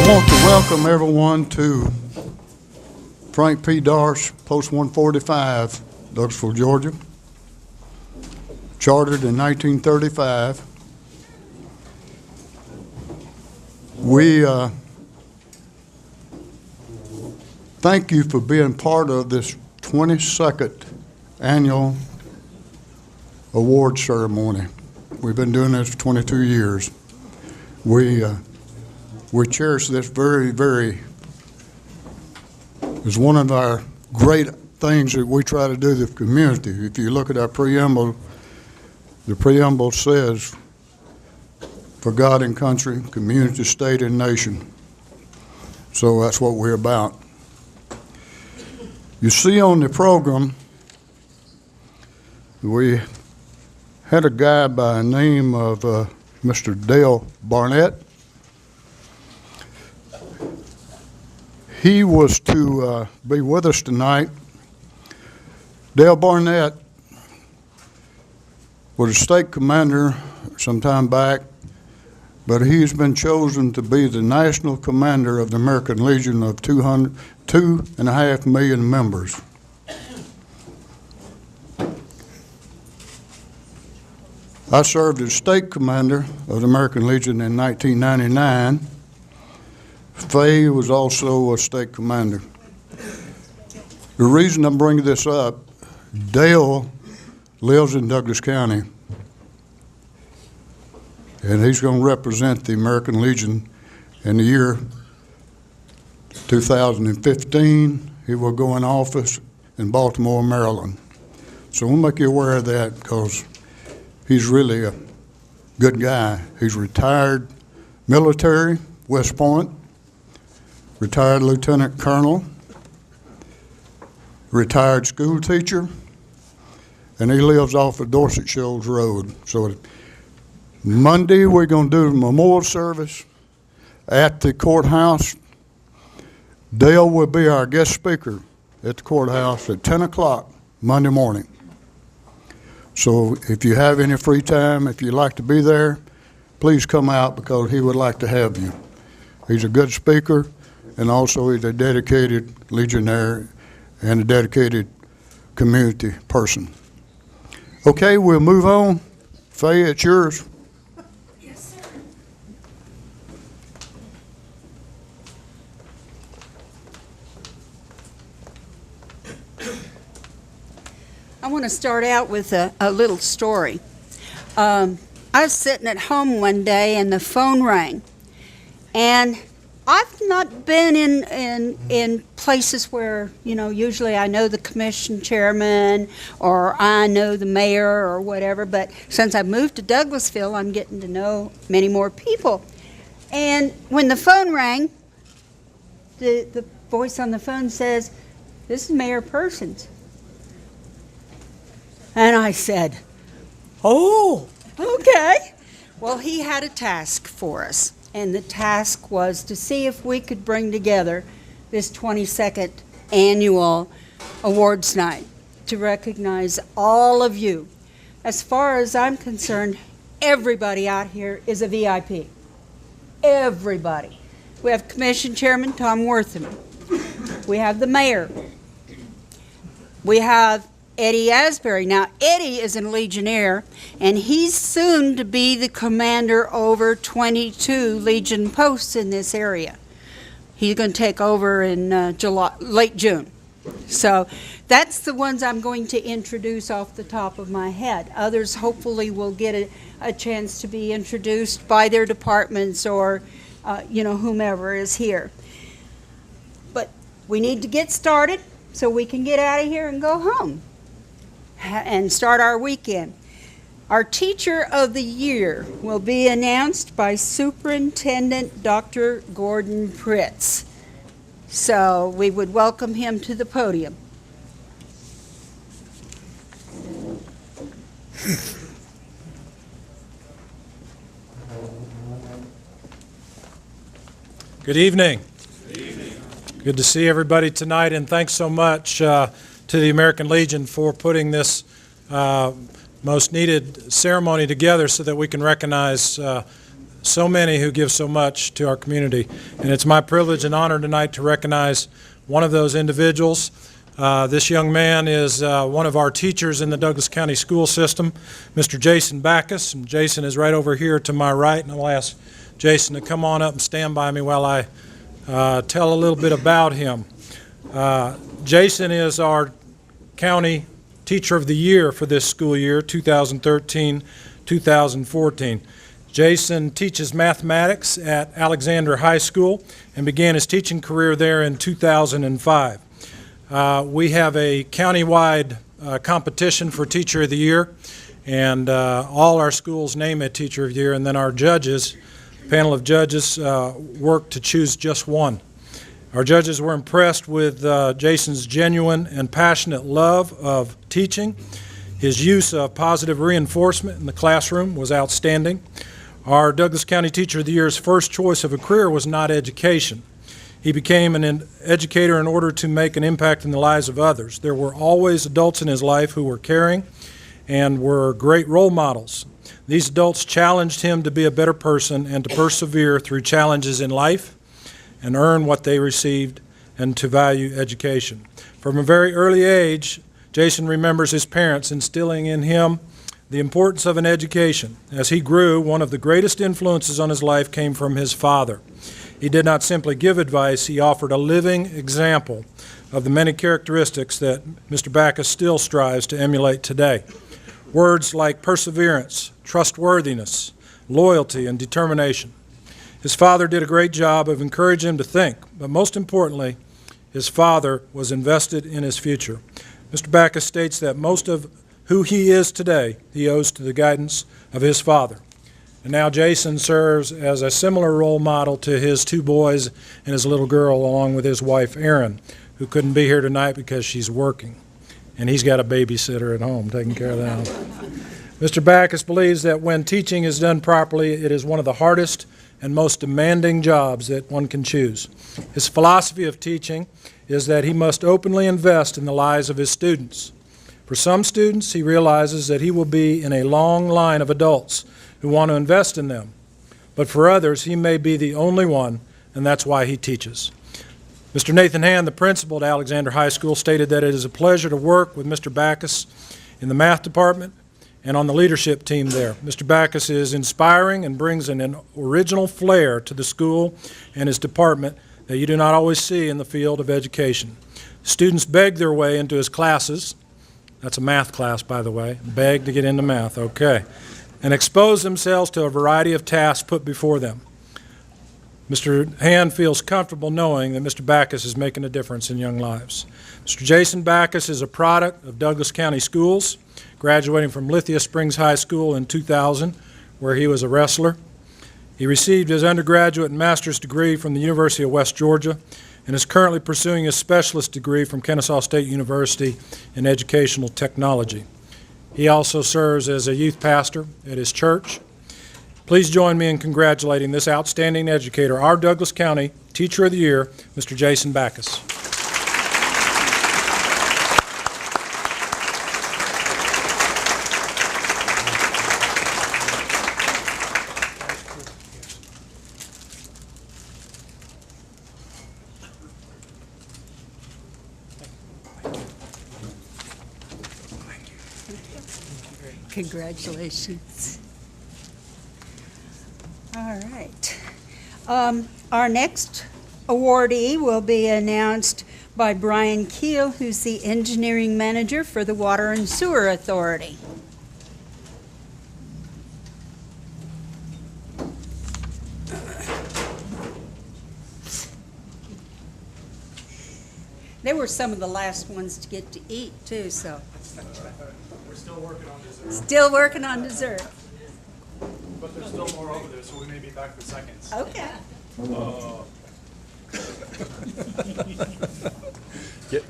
I want to welcome everyone to Frank P. Darsh, Post 145, Douglasville, Georgia. Chartered in 1935. We thank you for being part of this 22nd annual award ceremony. We've been doing this for 22 years. We cherish this very, very, it's one of our great things that we try to do to the community. If you look at our preamble, the preamble says, for God and country, community, state, and nation. So that's what we're about. You see on the program, we had a guy by the name of Mr. Dale Barnett. He was to be with us tonight. Dale Barnett was a state commander some time back, but he's been chosen to be the national commander of the American Legion of 2.5 million members. I served as state commander of the American Legion in 1999. Faye was also a state commander. The reason I'm bringing this up, Dale lives in Douglas County, and he's going to represent the American Legion in the year 2015. He will go in office in Baltimore, Maryland. So we'll make you aware of that because he's really a good guy. He's retired military, West Point, retired lieutenant colonel, retired school teacher, and he lives off of Dorset Shoals Road. So Monday we're going to do the memorial service at the courthouse. Dale will be our guest speaker at the courthouse at 10 o'clock Monday morning. So if you have any free time, if you'd like to be there, please come out because he would like to have you. He's a good speaker, and also he's a dedicated legionnaire and a dedicated community person. Okay, we'll move on. Faye, it's yours. Yes, sir. I want to start out with a little story. I was sitting at home one day and the phone rang, and I've not been in places where, you know, usually I know the commission chairman or I know the mayor or whatever, but since I moved to Douglasville, I'm getting to know many more people. And when the phone rang, the voice on the phone says, "This is Mayor Persons." And I said, "Oh, okay." Well, he had a task for us. And the task was to see if we could bring together this 22nd annual awards night to recognize all of you. As far as I'm concerned, everybody out here is a VIP. Everybody. We have Commission Chairman Tom Wortham. We have the mayor. We have Eddie Asbury. Now, Eddie is a Legionnaire, and he's soon to be the commander over 22 Legion posts in this area. He's going to take over in late June. So that's the ones I'm going to introduce off the top of my head. Others hopefully will get a chance to be introduced by their departments or, whomever is here. But we need to get started so we can get out of here and go home and start our weekend. Our Teacher of the Year will be announced by Superintendent Dr. Gordon Pritz. So we would welcome him to the podium. Good evening. Good evening. Good to see everybody tonight, and thanks so much to the American Legion for putting this most needed ceremony together so that we can recognize so many who give so much to our community. And it's my privilege and honor tonight to recognize one of those individuals. This young man is one of our teachers in the Douglas County school system, Mr. Jason Backus. And Jason is right over here to my right, and I'll ask Jason to come on up and stand by me while I tell a little bit about him. Jason is our County Teacher of the Year for this school year, 2013-2014. Jason teaches mathematics at Alexander High School and began his teaching career there in 2005. We have a countywide competition for Teacher of the Year, and all our schools name a Teacher of the Year, and then our judges, panel of judges, work to choose just one. Our judges were impressed with Jason's genuine and passionate love of teaching. His use of positive reinforcement in the classroom was outstanding. Our Douglas County Teacher of the Year's first choice of a career was not education. He became an educator in order to make an impact in the lives of others. There were always adults in his life who were caring and were great role models. These adults challenged him to be a better person and to persevere through challenges in life and earn what they received and to value education. From a very early age, Jason remembers his parents instilling in him the importance of an education. As he grew, one of the greatest influences on his life came from his father. He did not simply give advice, he offered a living example of the many characteristics that Mr. Backus still strives to emulate today. Words like perseverance, trustworthiness, loyalty, and determination. His father did a great job of encouraging him to think, but most importantly, his father was invested in his future. Mr. Backus states that most of who he is today, he owes to the guidance of his father. And now Jason serves as a similar role model to his two boys and his little girl, along with his wife, Erin, who couldn't be here tonight because she's working. And he's got a babysitter at home taking care of them. Mr. Backus believes that when teaching is done properly, it is one of the hardest and most demanding jobs that one can choose. His philosophy of teaching is that he must openly invest in the lives of his students. For some students, he realizes that he will be in a long line of adults who want to invest in them. But for others, he may be the only one, and that's why he teaches. Mr. Nathan Hand, the principal at Alexander High School, stated that it is a pleasure to work with Mr. Backus in the math department and on the leadership team there. Mr. Backus is inspiring and brings an original flair to the school and his department that you do not always see in the field of education. Students beg their way into his classes. That's a math class, by the way. Beg to get into math, okay. And expose themselves to a variety of tasks put before them. Mr. Hand feels comfortable knowing that Mr. Backus is making a difference in young lives. Mr. Jason Backus is a product of Douglas County Schools, graduating from Lithia Springs High School in 2000, where he was a wrestler. He received his undergraduate and master's degree from the University of West Georgia and is currently pursuing his specialist degree from Kennesaw State University in educational technology. He also serves as a youth pastor at his church. Please join me in congratulating this outstanding educator, our Douglas County Teacher of the Year, Mr. Jason Backus. Congratulations. All right. Our next awardee will be announced by Brian Keel, who's the engineering manager for the Water and Sewer Authority. They were some of the last ones to get to eat, too, so. We're still working on dessert. Still working on dessert. But there's still more over there, so we may be back in seconds. Okay.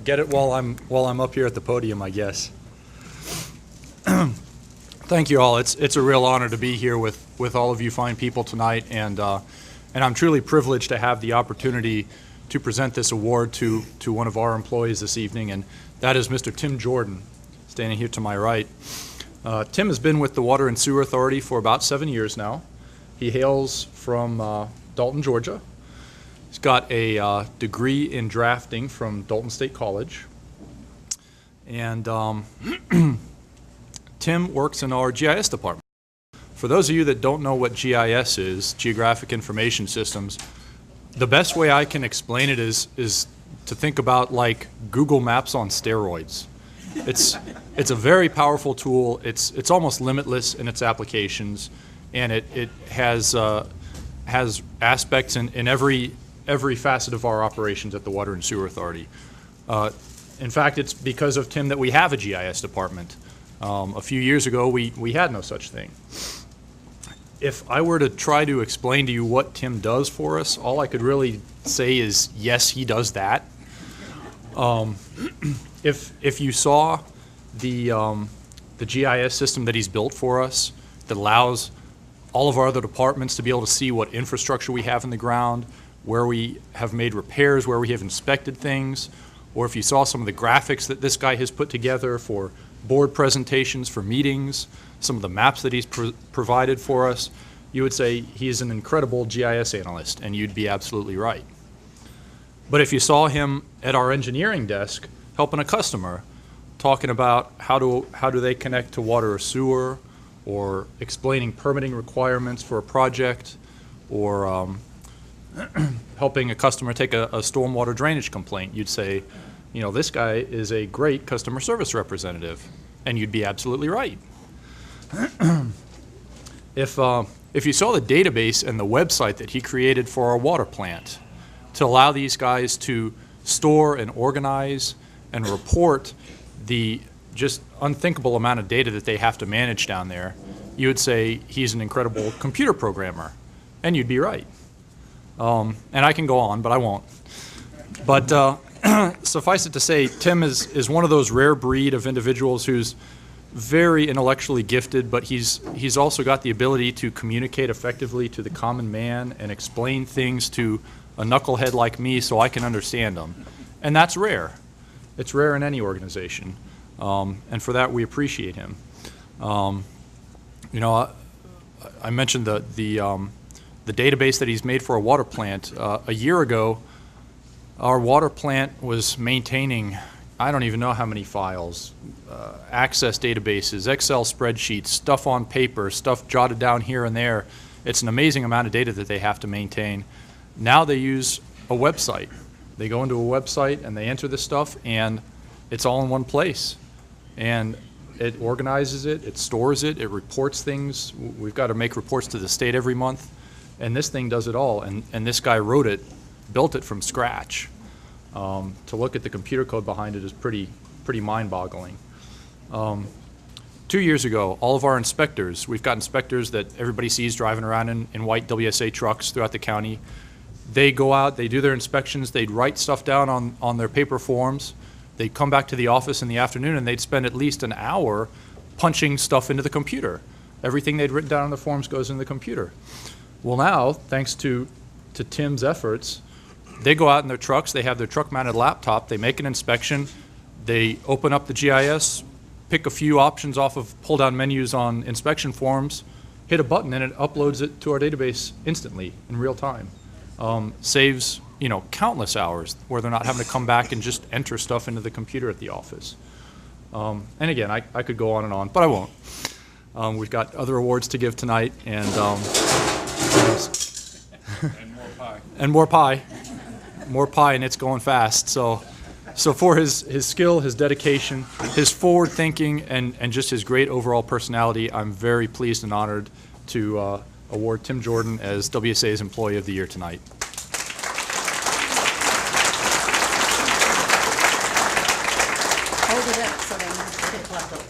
Get it while I'm up here at the podium, I guess. Thank you all. It's a real honor to be here with all of you fine people tonight, and I'm truly privileged to have the opportunity to present this award to one of our employees this evening, and that is Mr. Tim Jordan, standing here to my right. Tim has been with the Water and Sewer Authority for about 7 years now. He hails from Dalton, Georgia. He's got a degree in drafting from Dalton State College. And Tim works in our GIS department. For those of you that don't know what GIS is, Geographic Information Systems, the best way I can explain it is to think about like Google Maps on steroids. It's a very powerful tool. It's almost limitless in its applications, and it has aspects in every facet of our operations at the Water and Sewer Authority. In fact, it's because of Tim that we have a GIS department. A few years ago, we had no such thing. If I were to try to explain to you what Tim does for us, all I could really say is, yes, he does that. If you saw the GIS system that he's built for us that allows all of our other departments to be able to see what infrastructure we have in the ground, where we have made repairs, where we have inspected things, or if you saw some of the graphics that this guy has put together for board presentations, for meetings, some of the maps that he's provided for us, you would say he's an incredible GIS analyst, and you'd be absolutely right. But if you saw him at our engineering desk helping a customer, talking about how do they connect to water or sewer, or explaining permitting requirements for a project, or helping a customer take a stormwater drainage complaint, you'd say, you know, this guy is a great customer service representative, and you'd be absolutely right. If you saw the database and the website that he created for our water plant to allow these guys to store and organize and report the just unthinkable amount of data that they have to manage down there, you would say he's an incredible computer programmer, and you'd be right. And I can go on, but I won't. But suffice it to say, Tim is one of those rare breed of individuals who's very intellectually gifted, but he's also got the ability to communicate effectively to the common man and explain things to a knucklehead like me so I can understand them. And that's rare. It's rare in any organization. And for that, we appreciate him. You know, I mentioned the database that he's made for a water plant. A year ago, our water plant was maintaining, I don't even know how many files, access databases, Excel spreadsheets, stuff on paper, stuff jotted down here and there. It's an amazing amount of data that they have to maintain. Now they use a website. They go into a website and they enter this stuff, and it's all in one place. And it organizes it, it stores it, it reports things. We've got to make reports to the state every month, and this thing does it all. And this guy wrote it, built it from scratch. To look at the computer code behind it is pretty mind-boggling. 2 years ago, all of our inspectors, we've got inspectors that everybody sees driving around in white WSA trucks throughout the county. They go out, they do their inspections, they'd write stuff down on their paper forms. They'd come back to the office in the afternoon and they'd spend at least an hour punching stuff into the computer. Everything they'd written down on the forms goes in the computer. Well now, thanks to Tim's efforts, they go out in their trucks, they have their truck-mounted laptop, they make an inspection, they open up the GIS, pick a few options off of pull-down menus on inspection forms, hit a button, and it uploads it to our database instantly in real time. Saves, you know, countless hours where they're not having to come back and just enter stuff into the computer at the office. And again, I could go on, but I won't. We've got other awards to give tonight, and And more pie. and more pie, and it's going fast. So for his skill, his dedication, his forward thinking, and just his great overall personality, I'm very pleased and honored to award Tim Jordan as WSA's Employee of the Year tonight. Hold it up so they won't get it left over.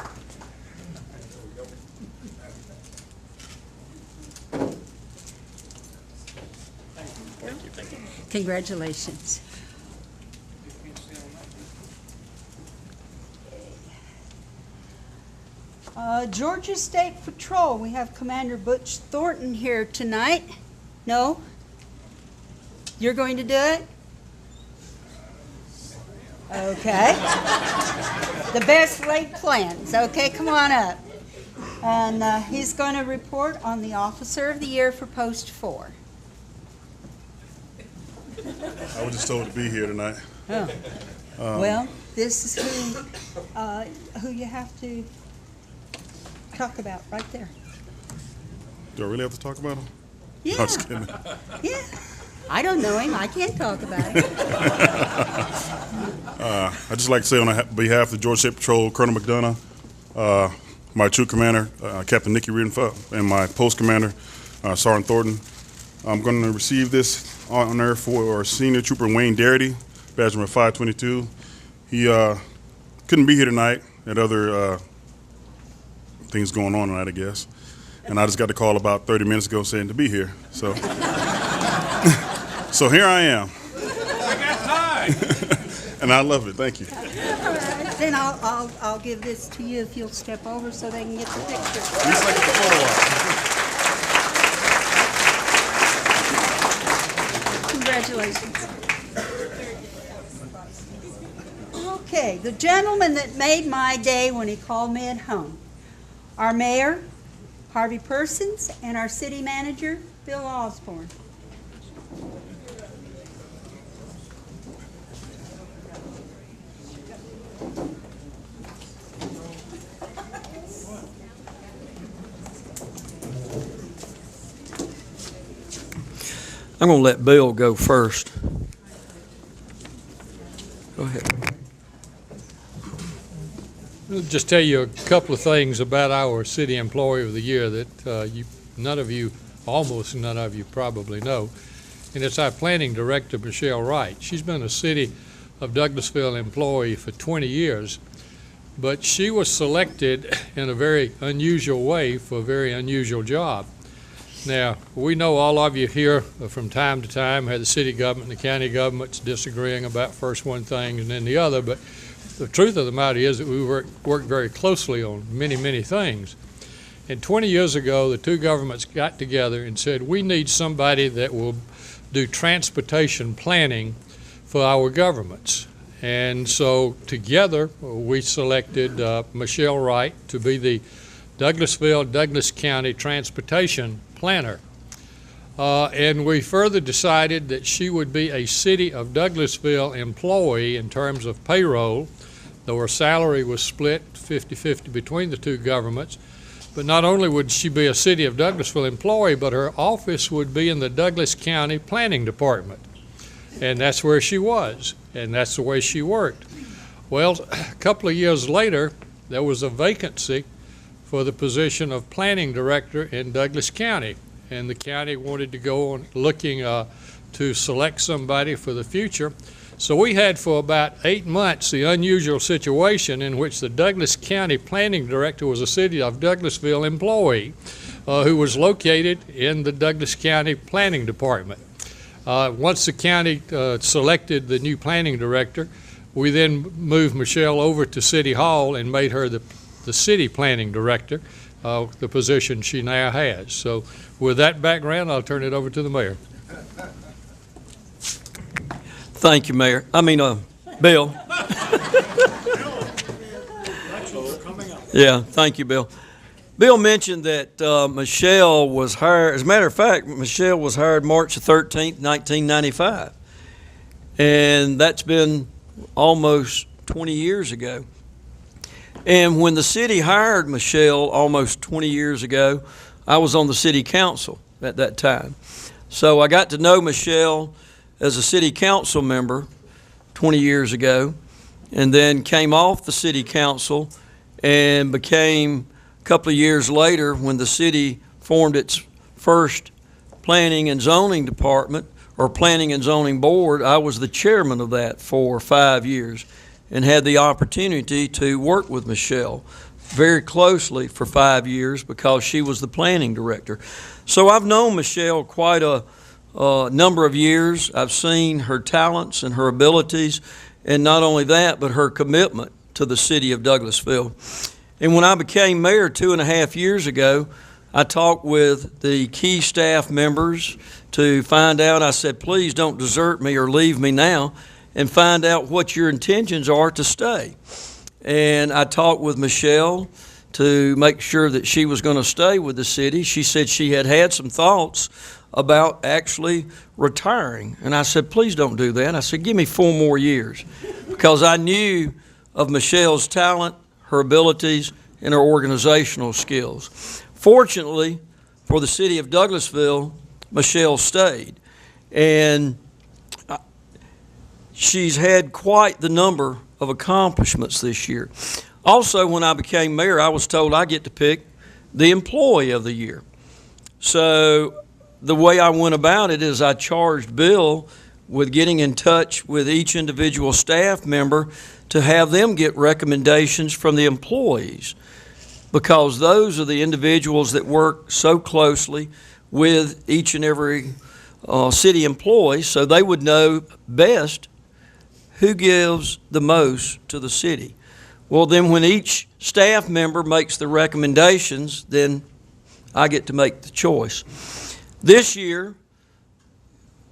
Congratulations. Georgia State Patrol, we have Commander Butch Thornton here tonight. No? You're going to do it? Okay. The best laid plans. Okay, come on up. And he's going to report on the Officer of the Year for Post 4. I was just told to be here tonight. Oh. Well, this is who you have to talk about right there. Do I really have to talk about him? Yeah. I'm just kidding. Yeah. I don't know him. I can't talk about him. I'd just like to say on behalf of the Georgia State Patrol, Colonel McDonough, my troop commander, Captain Nikki Ridenfuck, and my post commander, Sergeant Thornton, I'm going to receive this honor for our senior trooper Wayne Darity, badge number 522. He couldn't be here tonight. Had other things going on tonight, I guess. And I just got a call about 30 minutes ago saying to be here. So, so here I am. I got time. And I love it. Thank you. All right. Then I'll give this to you if you'll step over so they can get the picture. Just like the photo op. Congratulations. Okay, the gentleman that made my day when he called me at home. Our mayor, Harvey Persons, and our city manager, Bill Osborne. I'm going to let Bill go first. Go ahead. I'll just tell you a couple of things about our City Employee of the Year that almost none of you probably know. And it's our Planning Director, Michelle Wright. She's been a City of Douglasville employee for 20 years, but she was selected in a very unusual way for a very unusual job. Now, we know all of you here from time to time have the city government and the county governments disagreeing about first one thing and then the other, but the truth of the matter is that we work very closely on many, many things. And 20 years ago, the two governments got together and said, we need somebody that will do transportation planning for our governments. And so together, we selected Michelle Wright to be the Douglasville, Douglas County Transportation Planner. And we further decided that she would be a City of Douglasville employee in terms of payroll, though her salary was split 50-50 between the two governments. But not only would she be a City of Douglasville employee, but her office would be in the Douglas County Planning Department. And that's where she was, and that's the way she worked. Well, a couple of years later, there was a vacancy for the position of Planning Director in Douglas County. And the county wanted to go on looking to select somebody for the future. So we had for about 8 months the unusual situation in which the Douglas County Planning Director was a City of Douglasville employee who was located in the Douglas County Planning Department. Once the county selected the new planning director, we then moved Michelle over to City Hall and made her the city planning director, the position she now has. So with that background, I'll turn it over to the mayor. Thank you, Mayor. Bill. Yeah, thank you, Bill. Bill mentioned that Michelle was hired. As a matter of fact, Michelle was hired March 13th, 1995. And that's been almost 20 years ago. And when the city hired Michelle almost 20 years ago, I was on the city council at that time. So I got to know Michelle as a city council member 20 years ago, and then came off the city council and became, a couple of years later, when the city formed its first planning and zoning department, or planning and zoning board, I was the chairman of that for 5 years and had the opportunity to work with Michelle very closely for 5 years because she was the planning director. So I've known Michelle quite a number of years. I've seen her talents and her abilities, and not only that, but her commitment to the city of Douglasville. And when I became mayor 2.5 years ago, I talked with the key staff members to find out. I said, please don't desert me or leave me now, and find out what your intentions are to stay. And I talked with Michelle to make sure that she was going to stay with the city. She said she had had some thoughts about actually retiring. And I said, please don't do that. I said, give me 4 more years, because I knew of Michelle's talent, her abilities, and her organizational skills. Fortunately for the city of Douglasville, Michelle stayed. And she's had quite the number of accomplishments this year. Also, when I became mayor, I was told I get to pick the employee of the year. So the way I went about it is I charged Bill with getting in touch with each individual staff member to have them get recommendations from the employees, because those are the individuals that work so closely with each and every city employee, so they would know best who gives the most to the city. Well, then when each staff member makes the recommendations, then I get to make the choice. This year,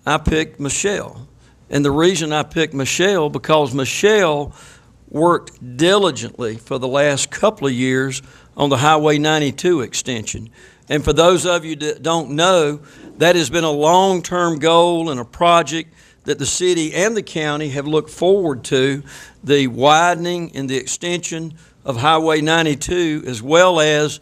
I picked Michelle. And the reason I picked Michelle, because Michelle worked diligently for the last couple of years on the Highway 92 extension. And for those of you that don't know, that has been a long-term goal and a project that the city and the county have looked forward to, the widening and the extension of Highway 92, as well as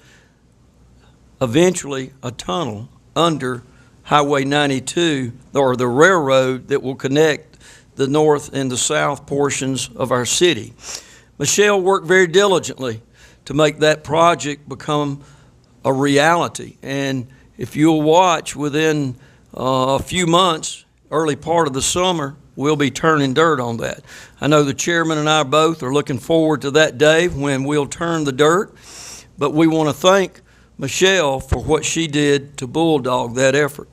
eventually a tunnel under Highway 92, or the railroad that will connect the north and the south portions of our city. Michelle worked very diligently to make that project become a reality. And if you'll watch, within a few months, early part of the summer, we'll be turning dirt on that. I know the chairman and I both are looking forward to that day when we'll turn the dirt, but we want to thank Michelle for what she did to bulldog that effort.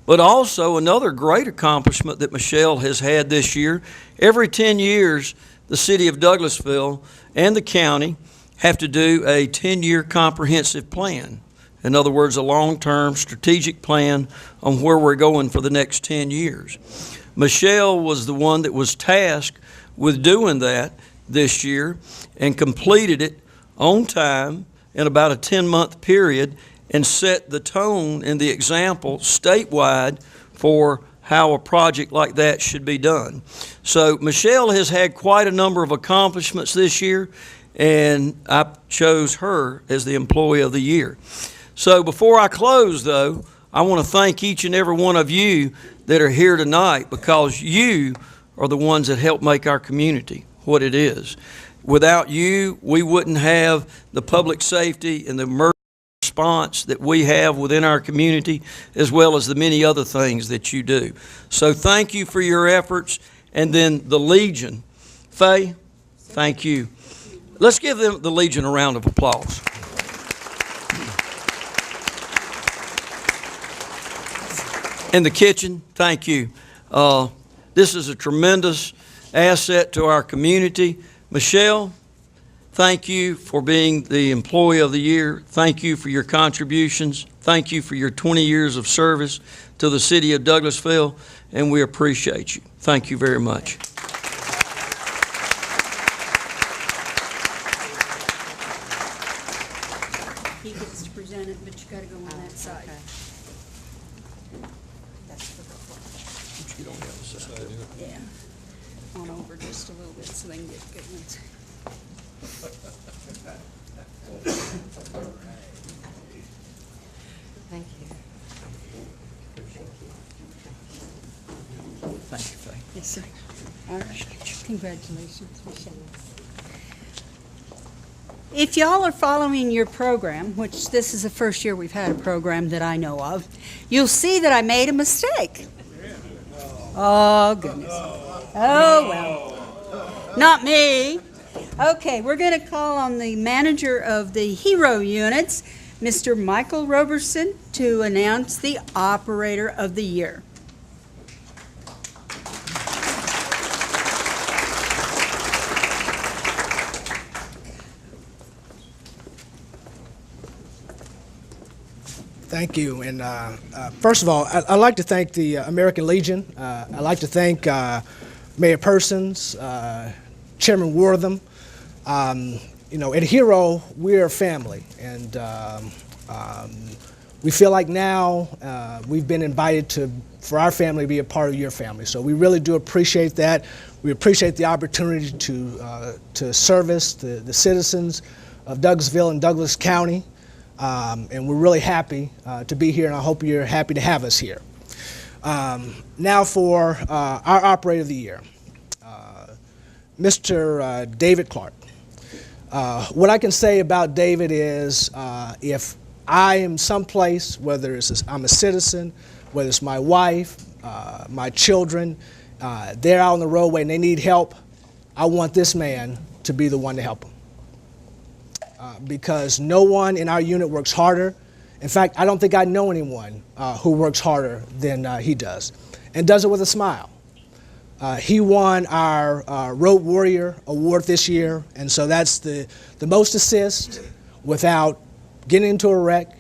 But also another great accomplishment that Michelle has had this year, every 10 years, the city of Douglasville and the county have to do a 10-year comprehensive plan. In other words, a long-term strategic plan on where we're going for the next 10 years. Michelle was the one that was tasked with doing that this year and completed it on time in about a 10-month period, and set the tone and the example statewide for how a project like that should be done. So Michelle has had quite a number of accomplishments this year, and I chose her as the Employee of the Year. So before I close, though, I want to thank each and every one of you that are here tonight, because you are the ones that help make our community what it is. Without you, we wouldn't have the public safety and the emergency response that we have within our community, as well as the many other things that you do. So thank you for your efforts. And then the Legion. Faye, thank you. Let's give them, the Legion, a round of applause. In the kitchen, thank you. This is a tremendous asset to our community. Michelle, thank you for being the Employee of the Year. Thank you for your contributions. Thank you for your 20 years of service to the city of Douglasville, and we appreciate you. Thank you very much. He gets to present it, but you gotta go on that side. Yeah. On over just a little bit so they can get good ones. Thank you. Thank you, Faye. Yes, sir. All right. Congratulations, Michelle. If y'all are following your program, which this is the first year we've had a program that I know of, you'll see that I made a mistake. Oh, goodness. Oh, well. Not me. Okay, we're going to call on the manager of the Hero Units, Mr. Michael Roberson, to announce the Operator of the Year. Thank you. And first of all, I'd like to thank the American Legion. I'd like to thank Mayor Persons, Chairman Wortham, at Hero, we're a family, and we feel like now we've been invited for our family to be a part of your family. So we really do appreciate that. We appreciate the opportunity to service the citizens of Douglasville and Douglas County, and we're really happy to be here, and I hope you're happy to have us here. Now for our Operator of the Year, Mr. David Clark. What I can say about David is if I am someplace, whether I'm a citizen, whether it's my wife, my children, they're out on the roadway and they need help, I want this man to be the one to help them. Because no one in our unit works harder. In fact, I don't think I know anyone who works harder than he does, and does it with a smile. He won our Road Warrior Award this year, and so that's the most assists without getting into a wreck,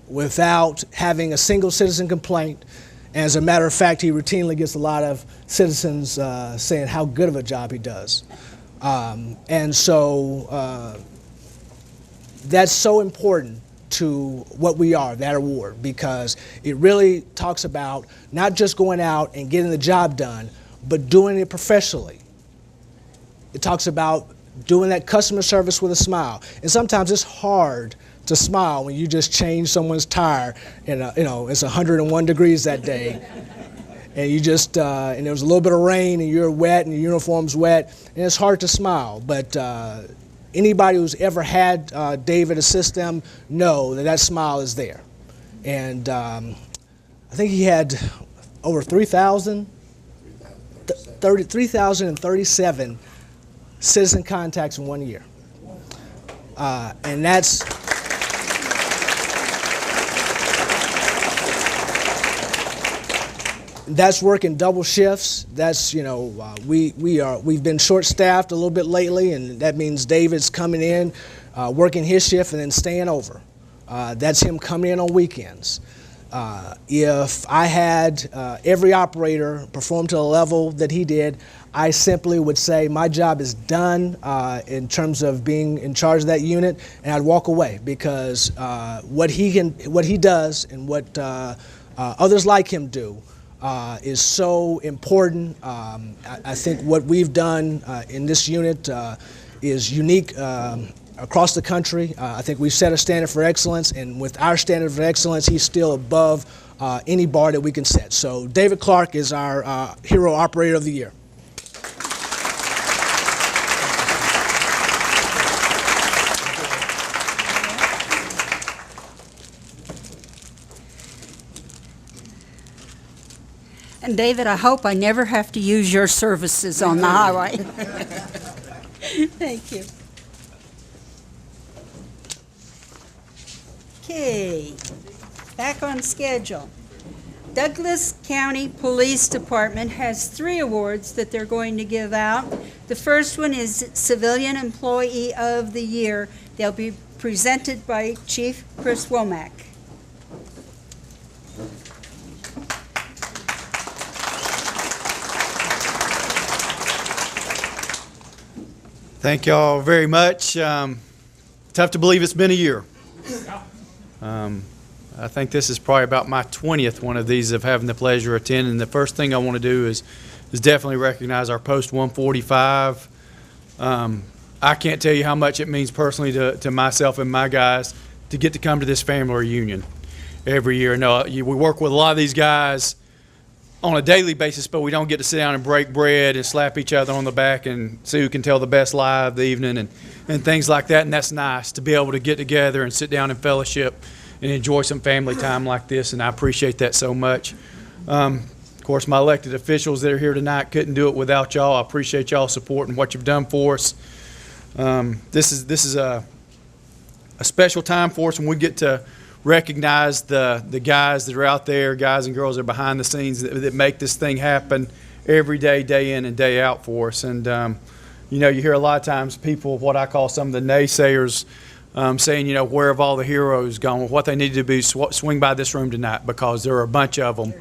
without having a single citizen complaint. And as a matter of fact, he routinely gets a lot of citizens saying how good of a job he does. And so that's so important to what we are, that award, because it really talks about not just going out and getting the job done, but doing it professionally. It talks about doing that customer service with a smile. And sometimes it's hard to smile when you just change someone's tire and it's 101 degrees that day. And you just, and there was a little bit of rain and you're wet and your uniform's wet, and it's hard to smile. But anybody who's ever had David assist them know that smile is there. And I think he had over 3,037 citizen contacts in 1 year. And that's working double shifts. That's, we've been short-staffed a little bit lately, and that means David's coming in, working his shift and then staying over. That's him coming in on weekends. If I had every operator perform to the level that he did, I simply would say my job is done in terms of being in charge of that unit, and I'd walk away, because what he does and what others like him do is so important. I think what we've done in this unit is unique across the country. I think we've set a standard for excellence, and with our standard for excellence, he's still above any bar that we can set. So David Clark is our Hero Operator of the Year. And David, I hope I never have to use your services on the highway. Thank you. Okay, back on schedule. Douglas County Police Department has 3 awards that they're going to give out. The first one is Civilian Employee of the Year. They'll be presented by Chief Chris Womack. Thank y'all very much. Tough to believe it's been a year. I think this is probably about my 20th one of these of having the pleasure of attending. The first thing I want to do is definitely recognize our Post 145. I can't tell you how much it means personally to myself and my guys to get to come to this family reunion every year. No, we work with a lot of these guys on a daily basis, but we don't get to sit down and break bread and slap each other on the back and see who can tell the best lie of the evening and things like that. And that's nice to be able to get together and sit down and fellowship and enjoy some family time like this, and I appreciate that so much. Of course, my elected officials that are here tonight couldn't do it without y'all. I appreciate y'all supporting what you've done for us. This is a special time for us when we get to recognize the guys that are out there, guys and girls that are behind the scenes that make this thing happen every day, day in and day out for us. And, you hear a lot of times people, what I call some of the naysayers, saying, where have all the heroes gone? Well, what they need to do is swing by this room tonight, because there are a bunch of them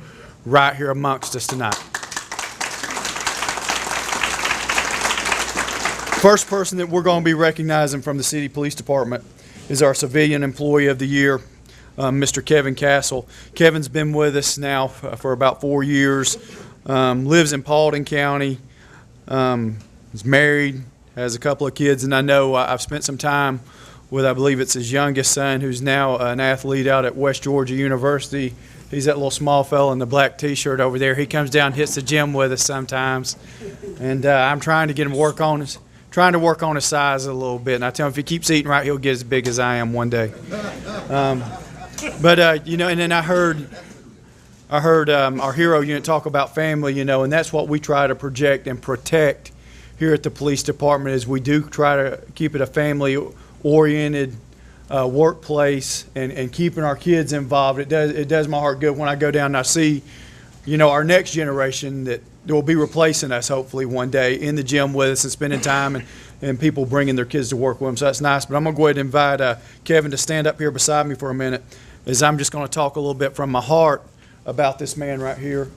right here amongst us tonight. First person that we're going to be recognizing from the City Police Department is our Civilian Employee of the Year, Mr. Kevin Castle. Kevin's been with us now for about 4 years, lives in Paulding County, is married, has a couple of kids, and I know I've spent some time with, I believe it's his youngest son, who's now an athlete out at West Georgia University. He's that little small fella in the black T-shirt over there. He comes down and hits the gym with us sometimes, and I'm trying to get him to work on his size a little bit. And I tell him if he keeps eating right, he'll get as big as I am one day. You know, and then I heard our hero unit talk about family, you know, and that's what we try to project and protect here at the police department. Is we do try to keep it a family-oriented workplace and keeping our kids involved. It does my heart good when I go down and I see, you know, our next generation that will be replacing us hopefully one day in the gym with us and spending time and people bringing their kids to work with them. So that's nice. But I'm going to go ahead and invite Kevin to stand up here beside me for a minute, as I'm just going to talk a little bit from my heart about this man right here.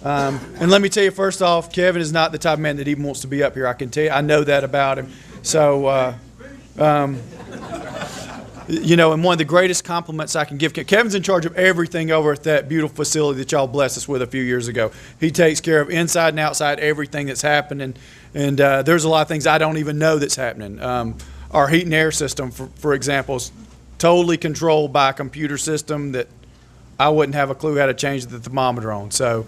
And let me tell you, first off, Kevin is not the type of man that even wants to be up here. I can tell you, I know that about him. So, you know, and one of the greatest compliments I can give, Kevin's in charge of everything over at that beautiful facility that y'all blessed us with a few years ago. He takes care of inside and outside everything that's happening, and there's a lot of things I don't even know that's happening. Our heat and air system, for example, is totally controlled by a computer system that I wouldn't have a clue how to change the thermometer on. So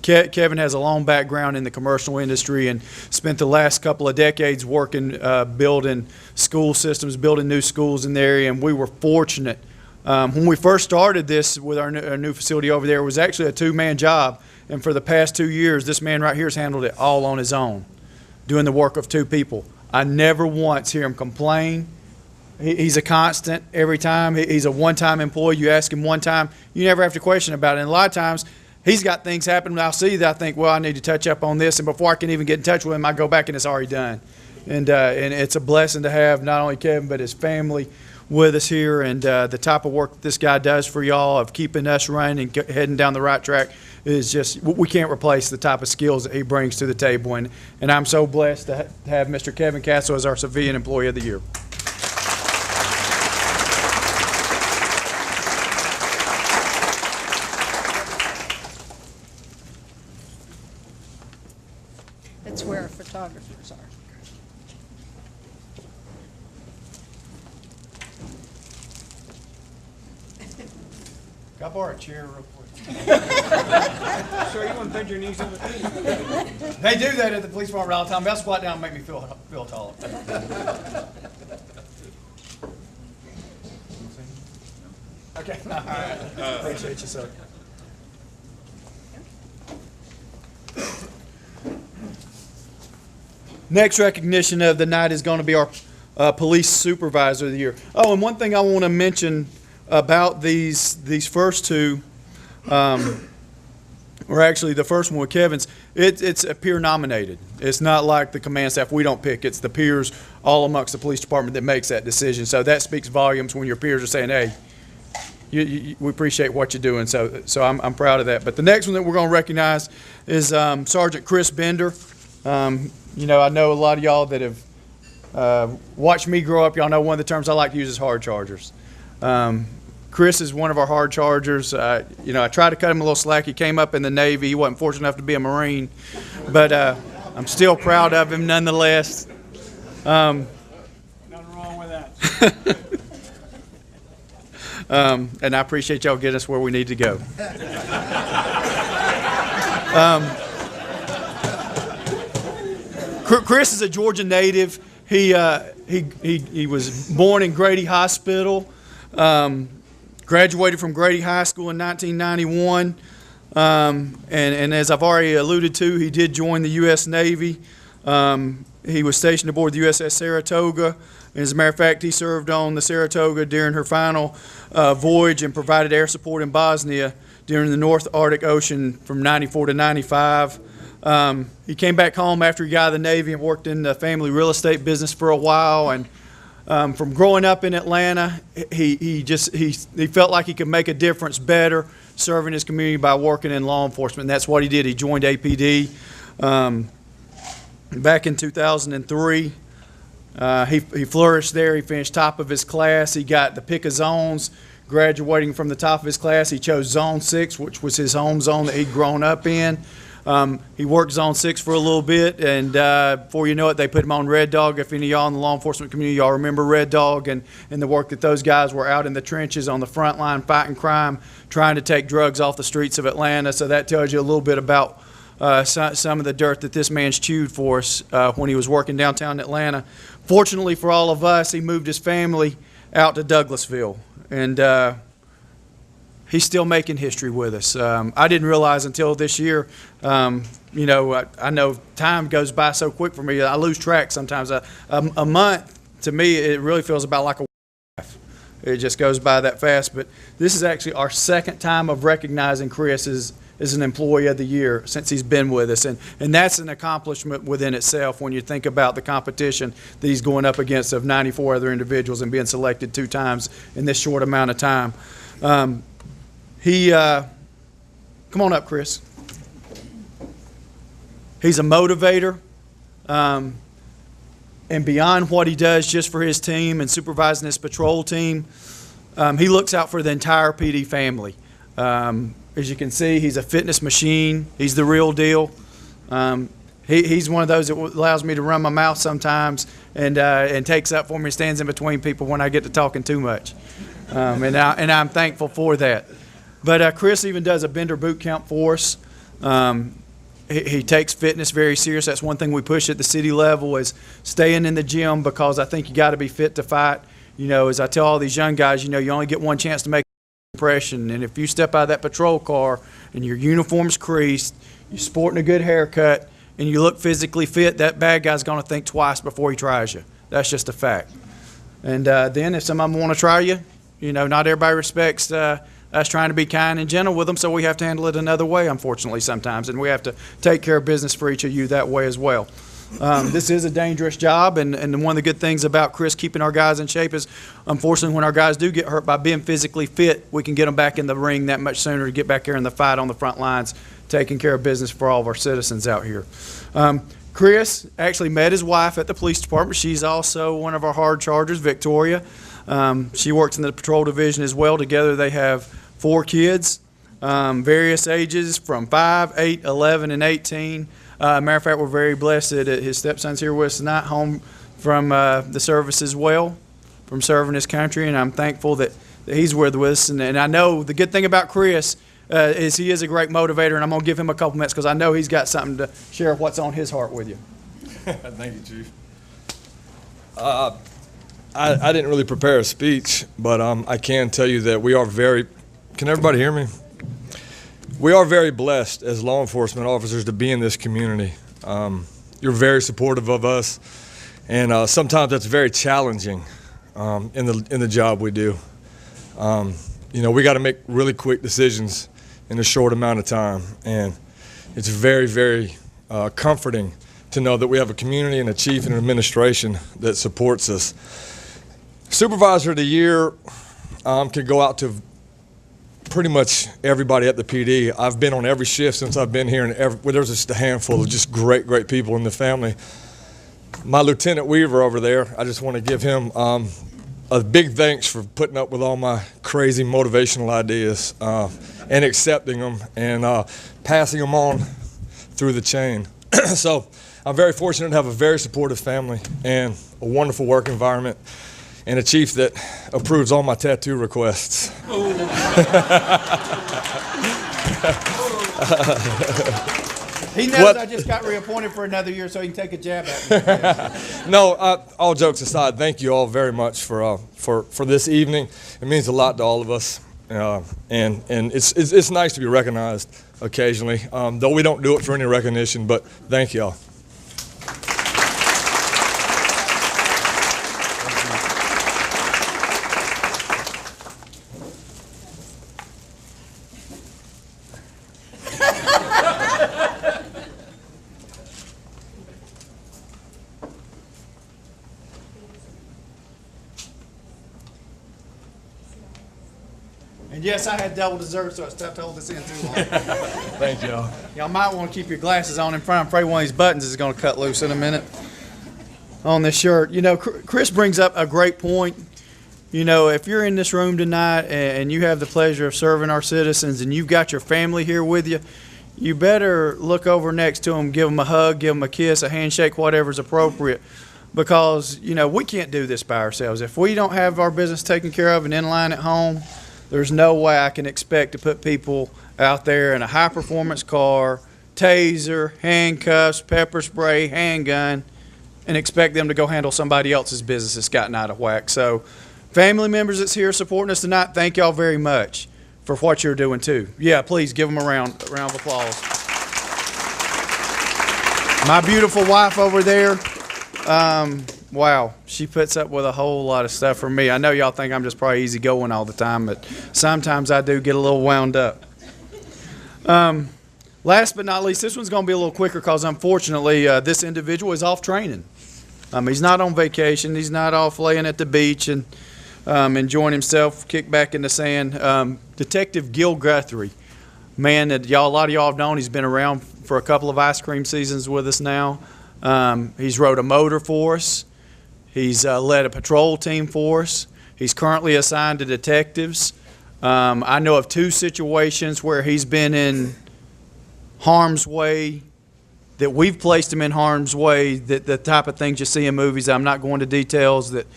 Kevin has a long background in the commercial industry and spent the last couple of decades working, building school systems, building new schools in the area, and we were fortunate. When we first started this with our new facility over there, it was actually a two-man job, and for the past 2 years, this man right here has handled it all on his own, doing the work of two people. I never once hear him complain. He's a constant every time. He's a one-time employee. You ask him one time, you never have to question about it, and a lot of times, he's got things happen, and I'll see that I think, well, I need to touch up on this, and before I can even get in touch with him, I go back and it's already done. And it's a blessing to have not only Kevin, but his family with us here, and the type of work that this guy does for y'all of keeping us running and heading down the right track is just, we can't replace the type of skills that he brings to the table, and I'm so blessed to have Mr. Kevin Castle as our Civilian Employee of the Year. That's where our photographers are. Can I borrow a chair real quick? Sir, you want to bend your knees over? They do that at the police department all the time. They'll squat down and make me feel taller. Okay. All right. Appreciate you, sir. Next recognition of the night is going to be our Police Supervisor of the Year. Oh, and one thing I want to mention about these first two, or actually the first one with Kevin's, it's a peer nominated. It's not like the command staff, we don't pick. It's the peers all amongst the police department that makes that decision. So that speaks volumes when your peers are saying, hey, we appreciate what you're doing. So I'm proud of that. But the next one that we're going to recognize is Sergeant Chris Bender. You know, I know a lot of y'all that have watched me grow up. Y'all know one of the terms I like to use is hard chargers. Chris is one of our hard chargers. You know, I tried to cut him a little slack. He came up in the Navy. He wasn't fortunate enough to be a Marine, but I'm still proud of him nonetheless. Nothing wrong with that. And I appreciate y'all getting us where we need to go. Chris is a Georgia native. He was born in Grady Hospital, graduated from Grady High School in 1991, and as I've already alluded to, he did join the U.S. Navy. He was stationed aboard the USS Saratoga. And as a matter of fact, he served on the Saratoga during her final voyage and provided air support in Bosnia during the North Arctic Ocean from 94 to 95. He came back home after he got out of the Navy and worked in the family real estate business for a while. And from growing up in Atlanta, he felt like he could make a difference better serving his community by working in law enforcement. And that's what he did. He joined APD back in 2003. He flourished there. He finished top of his class. He got the pick of zones. Graduating from the top of his class, he chose Zone 6, which was his home zone that he'd grown up in. He worked Zone 6 for a little bit, and before you know it, they put him on Red Dog. If any of y'all in the law enforcement community, y'all remember Red Dog and the work that those guys were out in the trenches on the front line fighting crime, trying to take drugs off the streets of Atlanta. So that tells you a little bit about some of the dirt that this man's chewed for us when he was working downtown Atlanta. Fortunately for all of us, he moved his family out to Douglasville, and he's still making history with us. I didn't realize until this year, you know, I know time goes by so quick for me. I lose track sometimes. A month, to me, it really feels about like a half. It just goes by that fast. But this is actually our second time of recognizing Chris as an Employee of the Year since he's been with us. And that's an accomplishment within itself when you think about the competition that he's going up against of 94 other individuals and being selected 2 times in this short amount of time. Come on up, Chris. He's a motivator, and beyond what he does just for his team and supervising his patrol team, he looks out for the entire PD family. As you can see, he's a fitness machine. He's the real deal. He's one of those that allows me to run my mouth sometimes and takes up for me, stands in between people when I get to talking too much. And I'm thankful for that. But Chris even does a Bender boot camp for us. He takes fitness very serious. That's one thing we push at the city level is staying in the gym, because I think you got to be fit to fight. You know, as I tell all these young guys, you know, you only get one chance to make an impression. And if you step out of that patrol car and your uniform's creased, you're sporting a good haircut, and you look physically fit, that bad guy's going to think twice before he tries you. That's just a fact. And then if some of them want to try you, you know, not everybody respects us trying to be kind and gentle with them, so we have to handle it another way, unfortunately, sometimes. And we have to take care of business for each of you that way as well. This is a dangerous job, and one of the good things about Chris keeping our guys in shape is, unfortunately, when our guys do get hurt, by being physically fit, we can get them back in the ring that much sooner to get back here in the fight on the front lines, taking care of business for all of our citizens out here. Chris actually met his wife at the police department. She's also one of our hard chargers, Victoria. She works in the patrol division as well. Together they have 4 kids, various ages from 5, 8, 11, and 18. Matter of fact, we're very blessed that his stepson's here with us tonight, home from the service as well, from serving his country, and I'm thankful that he's with us. And I know the good thing about Chris is he is a great motivator, and I'm going to give him a couple minutes because I know he's got something to share what's on his heart with you. Thank you, Chief. I didn't really prepare a speech, but I can tell you that we are very, can everybody hear me? We are very blessed as law enforcement officers to be in this community. You're very supportive of us, and sometimes that's very challenging in the job we do. You know, we got to make really quick decisions in a short amount of time, and it's very, very comforting to know that we have a community and a chief and an administration that supports us. Supervisor of the Year can go out to pretty much everybody at the PD. I've been on every shift since I've been here, and there's just a handful of just great, great people in the family. My Lieutenant Weaver over there, I just want to give him a big thanks for putting up with all my crazy motivational ideas and accepting them and passing them on through the chain. So I'm very fortunate to have a very supportive family and a wonderful work environment, and a chief that approves all my tattoo requests. He knows I just got reappointed for another year, so he can take a jab at me. No, all jokes aside, thank you all very much for this evening. It means a lot to all of us, and it's nice to be recognized occasionally, though we don't do it for any recognition, but thank y'all. And yes, I had double dessert, so it's tough to hold this in too long. Thank y'all. Y'all might want to keep your glasses on in front. I'm afraid one of these buttons is going to cut loose in a minute. on this shirt. You know, Chris brings up a great point. You know, if you're in this room tonight and you have the pleasure of serving our citizens and you've got your family here with you, you better look over next to them, give them a hug, give them a kiss, a handshake, whatever's appropriate. Because, you know, we can't do this by ourselves. If we don't have our business taken care of and in line at home, there's no way I can expect to put people out there in a high-performance car, taser, handcuffs, pepper spray, handgun, and expect them to go handle somebody else's business that's gotten out of whack. So, family members that's here supporting us tonight, thank y'all very much for what you're doing too. Yeah, please give them a round of applause. My beautiful wife over there, wow, she puts up with a whole lot of stuff for me. I know y'all think I'm just probably easygoing all the time, but sometimes I do get a little wound up. Last but not least, this one's going to be a little quicker because unfortunately this individual is off training. He's not on vacation. He's not off laying at the beach and enjoying himself, kicked back in the sand. Detective Gil Guthrie, man that a lot of y'all have known. He's been around for a couple of ice cream seasons with us now. He's rode a motor for us. He's led a patrol team for us. He's currently assigned to detectives. I know of 2 situations where he's been in harm's way, that we've placed him in harm's way, that the type of things you see in movies. I'm not going to details, that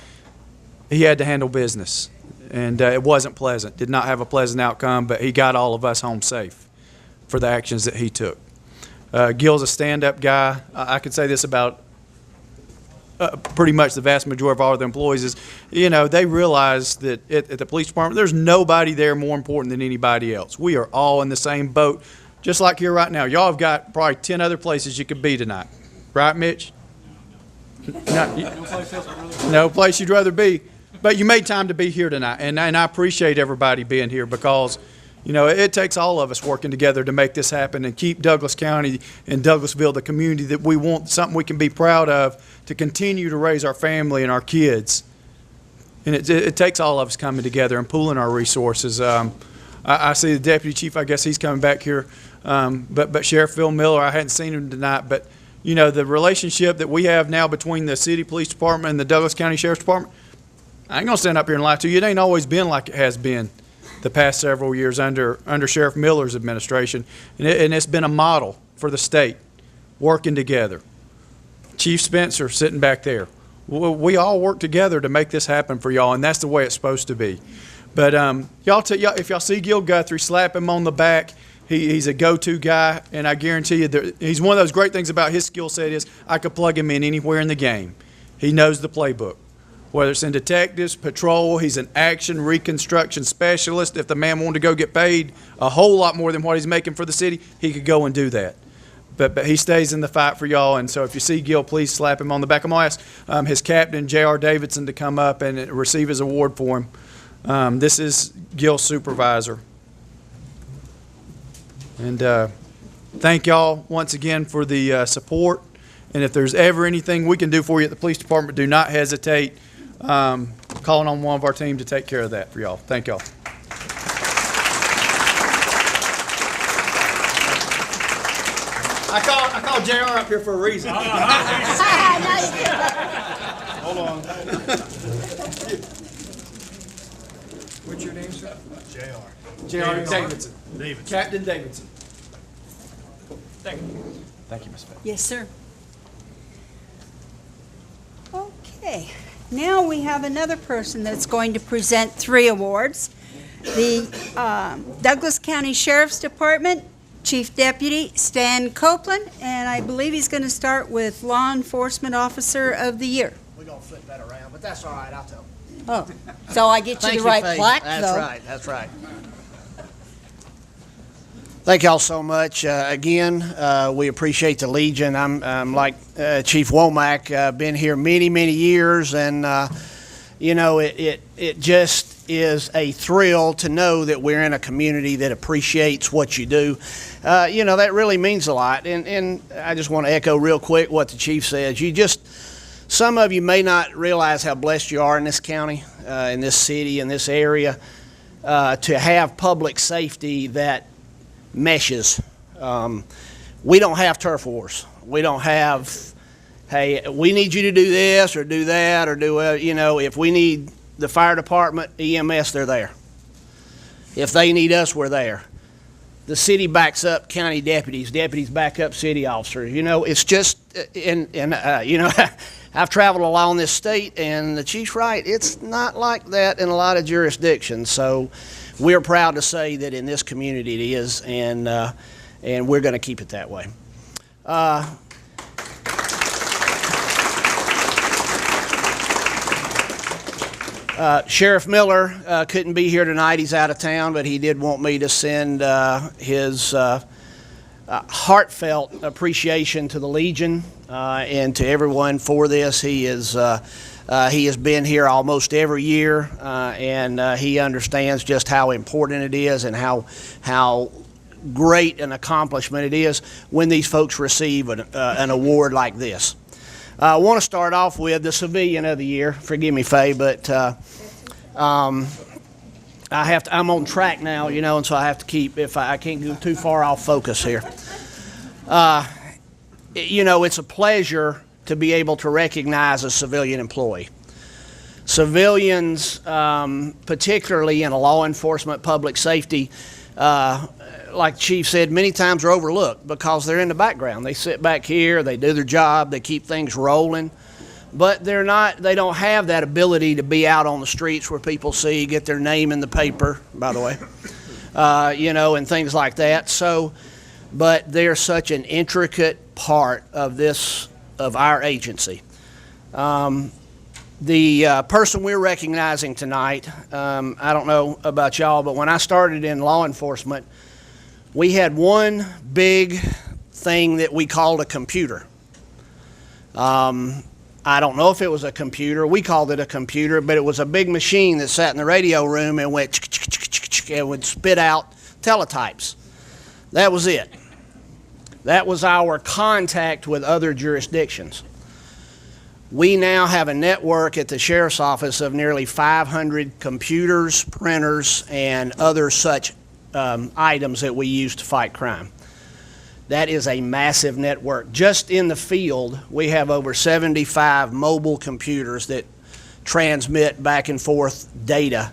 he had to handle business. And it wasn't pleasant. Did not have a pleasant outcome, but he got all of us home safe for the actions that he took. Gil's a stand-up guy. I could say this about pretty much the vast majority of all of the employees is, you know, they realize that at the police department, there's nobody there more important than anybody else. We are all in the same boat, just like here right now. Y'all have got probably 10 other places you could be tonight. Right, Mitch? No place you'd rather be. But you made time to be here tonight, and I appreciate everybody being here because, you know, it takes all of us working together to make this happen and keep Douglas County and Douglasville the community that we want, something we can be proud of to continue to raise our family and our kids. And it takes all of us coming together and pooling our resources. I see the deputy chief, I guess he's coming back here, but Sheriff Phil Miller, I hadn't seen him tonight, but, you know, the relationship that we have now between the city police department and the Douglas County Sheriff's Department, I ain't gonna stand up here and lie to you. It ain't always been like it has been the past several years under Sheriff Miller's administration, and it's been a model for the state, working together. Chief Spencer sitting back there. We all work together to make this happen for y'all, and that's the way it's supposed to be. But y'all, if y'all see Gil Guthrie, slap him on the back. He's a go-to guy, and I guarantee you, he's one of those great things about his skill set is I could plug him in anywhere in the game. He knows the playbook. Whether it's in detectives, patrol, he's an action reconstruction specialist. If the man wanted to go get paid a whole lot more than what he's making for the city, he could go and do that. But he stays in the fight for y'all, and so if you see Gil, please slap him on the back. I'm going to ask his captain, J.R. Davidson, to come up and receive his award for him. This is Gil's supervisor. And thank y'all once again for the support. And if there's ever anything we can do for you at the police department, do not hesitate calling on one of our team to take care of that for y'all. Thank y'all. I called JR up here for a reason. Hold on. What's your name, sir? JR Davidson. Captain Davidson. Thank you. Thank you, Ms. Fett. Yes, sir. Okay. Now we have another person that's going to present 3 awards. The Douglas County Sheriff's Department, Chief Deputy Stan Copeland, and I believe he's going to start with Law Enforcement Officer of the Year. We're going to flip that around, but that's all right, I'll tell. Oh, so I get you the right Faith. plaque, That's though. right, that's right. Thank y'all so much. Again, we appreciate the Legion. I'm like Chief Womack, been here many, many years, and you know, it just is a thrill to know that we're in a community that appreciates what you do. You know, that really means a lot. And I just want to echo real quick what the Chief says. Some of you may not realize how blessed you are in this county, in this city, in this area, to have public safety that meshes. We don't have turf wars. We don't have hey, we need you to do this or do that or do, if we need the fire department, EMS, they're there. If they need us, we're there. The city backs up county deputies, deputies back up city officers. It's just, I've traveled along this state, and the chief's right, it's not like that in a lot of jurisdictions. So we're proud to say that in this community it is, and we're going to keep it that way. Sheriff Miller couldn't be here tonight. He's out of town, but he did want me to send his heartfelt appreciation to the Legion and to everyone for this. He has been here almost every year, and he understands just how important it is and how great an accomplishment it is when these folks receive an award like this. I want to start off with the Civilian of the Year. Forgive me, Faye, but I'm on track now, and so I have to keep, I can't go too far off focus here. It's a pleasure to be able to recognize a civilian employee. Civilians, particularly in a law enforcement, public safety, like the Chief said, many times are overlooked because they're in the background. They sit back here, they do their job, they keep things rolling, but they don't have that ability to be out on the streets where people see, get their name in the paper, by the way, and things like that. So, but they're such an intricate part of our agency. The person we're recognizing tonight, I don't know about y'all, but when I started in law enforcement, we had one big thing that we called a computer. I don't know if it was a computer. We called it a computer, but it was a big machine that sat in the radio room and went and would spit out teletypes. That was it. That was our contact with other jurisdictions. We now have a network at the Sheriff's Office of nearly 500 computers, printers, and other such items that we use to fight crime. That is a massive network. Just in the field, we have over 75 mobile computers that transmit back and forth data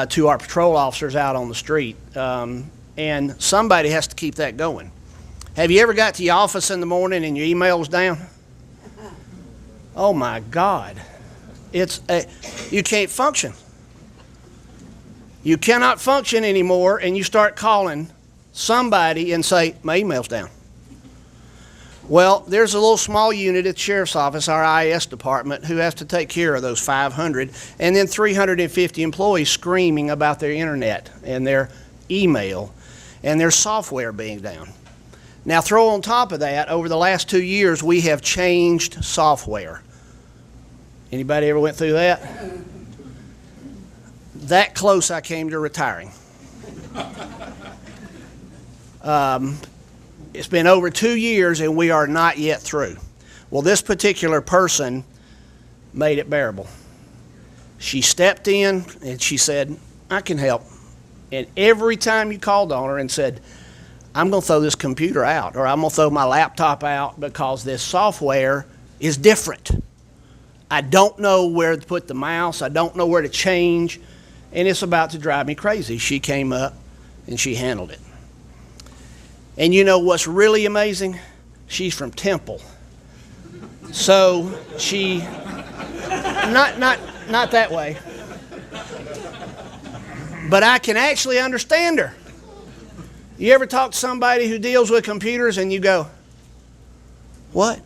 to our patrol officers out on the street. And somebody has to keep that going. Have you ever got to your office in the morning and your email was down? Oh my God. You can't function. You cannot function anymore, and you start calling somebody and say, my email's down. Well, there's a little small unit at the Sheriff's Office, our IS department, who has to take care of those 500, and then 350 employees screaming about their internet and their email and their software being down. Now throw on top of that, over the last 2 years, we have changed software. Anybody ever went through that? That close I came to retiring. It's been over 2 years and we are not yet through. Well, this particular person made it bearable. She stepped in and she said, I can help. And every time you called on her and said, I'm going to throw this computer out, or I'm going to throw my laptop out because this software is different. I don't know where to put the mouse. I don't know where to change. And it's about to drive me crazy. She came up and she handled it. And you know what's really amazing? She's from Temple. So she, not that way, but I can actually understand her. You ever talk to somebody who deals with computers and you go, what?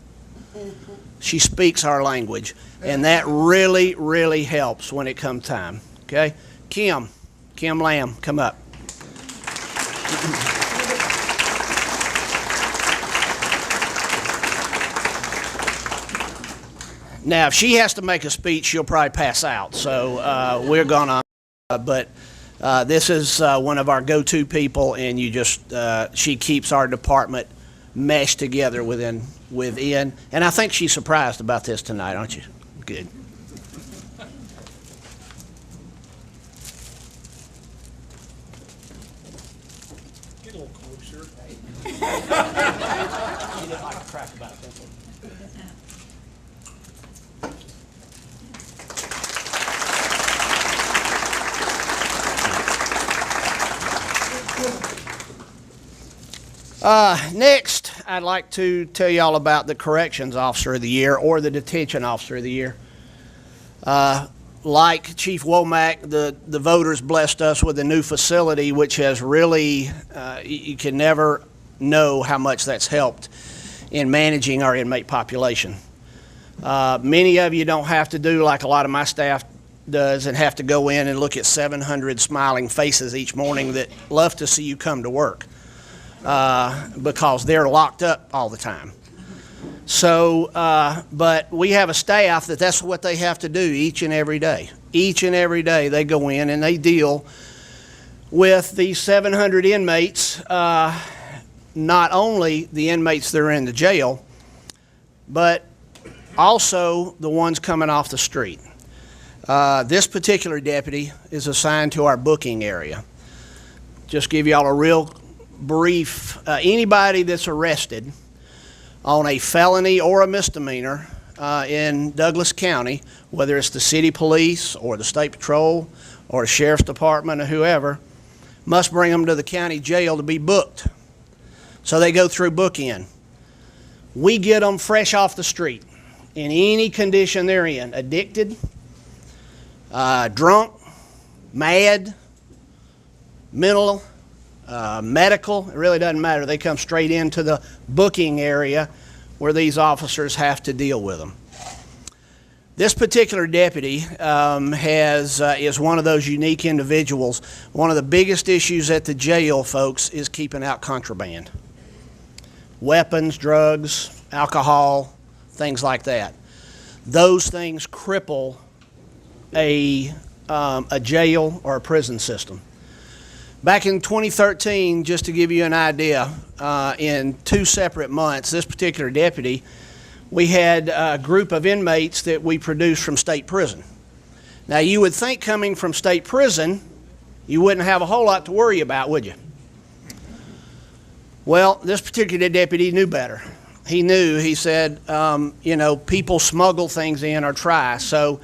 She speaks our language, and that really, really helps when it comes time, okay? Kim Lamb, come up. Now, if she has to make a speech, she'll probably pass out, so we're gonna, but this is one of our go-to people, and she keeps our department meshed together within, and I think she's surprised about this tonight, aren't you? Good. Get a little closer. She didn't like to crap about Temple. Next, I'd like to tell you all about the Corrections Officer of the Year or the Detention Officer of the Year. Like Chief Womack, the voters blessed us with a new facility, which has really, you can never know how much that's helped in managing our inmate population. Many of you don't have to do like a lot of my staff does and have to go in and look at 700 smiling faces each morning that love to see you come to work because they're locked up all the time. So, but we have a staff that's what they have to do each and every day. Each and every day they go in and they deal with these 700 inmates, not only the inmates that are in the jail, but also the ones coming off the street. This particular deputy is assigned to our booking area. Just give y'all a real brief, anybody that's arrested on a felony or a misdemeanor in Douglas County, whether it's the city police or the state patrol or the sheriff's department or whoever, must bring them to the county jail to be booked. So they go through book-in. We get them fresh off the street in any condition they're in, addicted, drunk, mad, mental, medical, it really doesn't matter. They come straight into the booking area where these officers have to deal with them. This particular deputy is one of those unique individuals. One of the biggest issues at the jail, folks, is keeping out contraband. Weapons, drugs, alcohol, things like that. Those things cripple a jail or a prison system. Back in 2013, just to give you an idea, in 2 separate months, this particular deputy, we had a group of inmates that we produced from state prison. Now, you would think coming from state prison, you wouldn't have a whole lot to worry about, would you? Well, this particular deputy knew better. He knew, he said, you know, people smuggle things in or try, so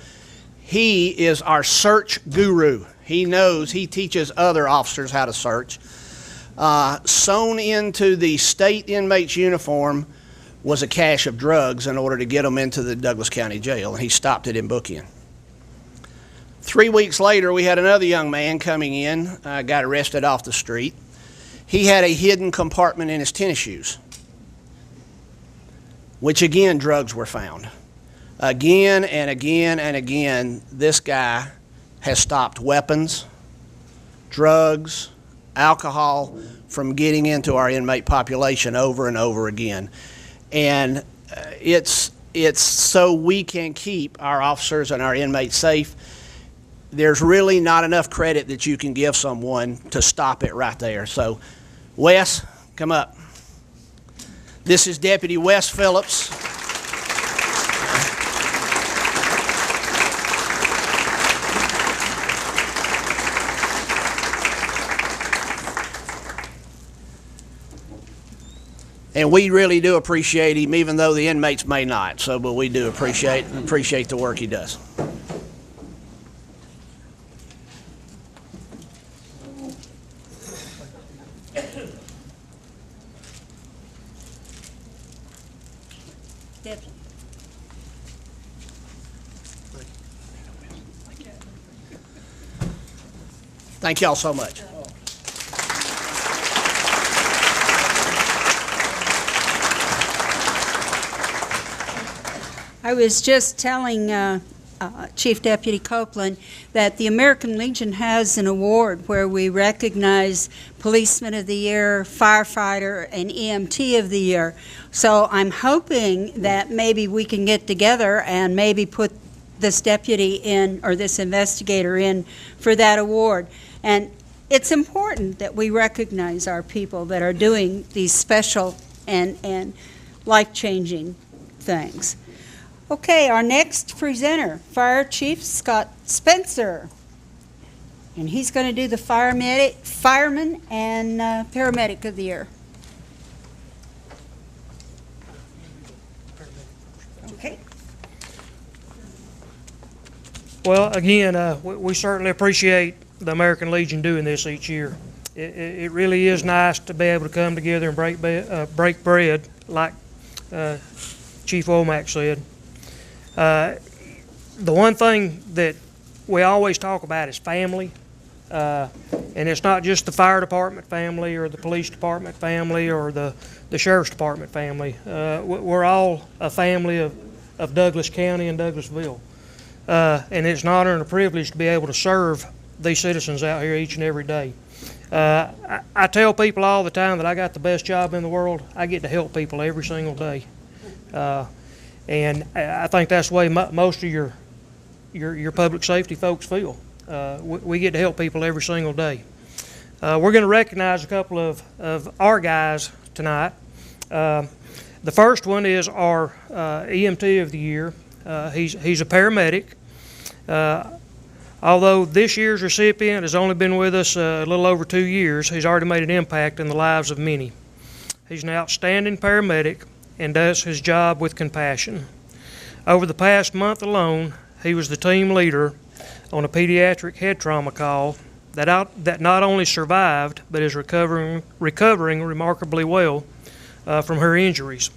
he is our search guru. He knows, he teaches other officers how to search. Sewn into the state inmate's uniform was a cache of drugs in order to get them into the Douglas County Jail, and he stopped it in book-in. 3 weeks later, we had another young man coming in, got arrested off the street. He had a hidden compartment in his tennis shoes, which again, drugs were found. Again and again and again, this guy has stopped weapons, drugs, alcohol from getting into our inmate population over and over again. And it's so we can keep our officers and our inmates safe. There's really not enough credit that you can give someone to stop it right there. So, Wes, come up. This is Deputy Wes Phillips. And we really do appreciate him, even though the inmates may not. So, but we do appreciate the work he does. Thank y'all so much. I was just telling Chief Deputy Copeland that the American Legion has an award where we recognize Policeman of the Year, Firefighter, and EMT of the Year. So I'm hoping that maybe we can get together and maybe put this deputy in, or this investigator in, for that award. And it's important that we recognize our people that are doing these special and life-changing things. Okay, our next presenter, Fire Chief Scott Spencer. And he's going to do the fireman and paramedic of the year. Okay. Well, again, we certainly appreciate the American Legion doing this each year. It really is nice to be able to come together and break bread, like Chief Womack said. The one thing that we always talk about is family, and it's not just the fire department family or the police department family or the sheriff's department family. We're all a family of Douglas County and Douglasville, and it's an honor and a privilege to be able to serve these citizens out here each and every day. I tell people all the time that I got the best job in the world. I get to help people every single day, and I think that's the way most of your public safety folks feel. We get to help people every single day. We're going to recognize a couple of our guys tonight. The first one is our EMT of the year. He's a paramedic. Although this year's recipient has only been with us a little over 2 years, he's already made an impact in the lives of many. He's an outstanding paramedic and does his job with compassion. Over the past month alone, he was the team leader on a pediatric head trauma call that not only survived, but is recovering remarkably well from her injuries.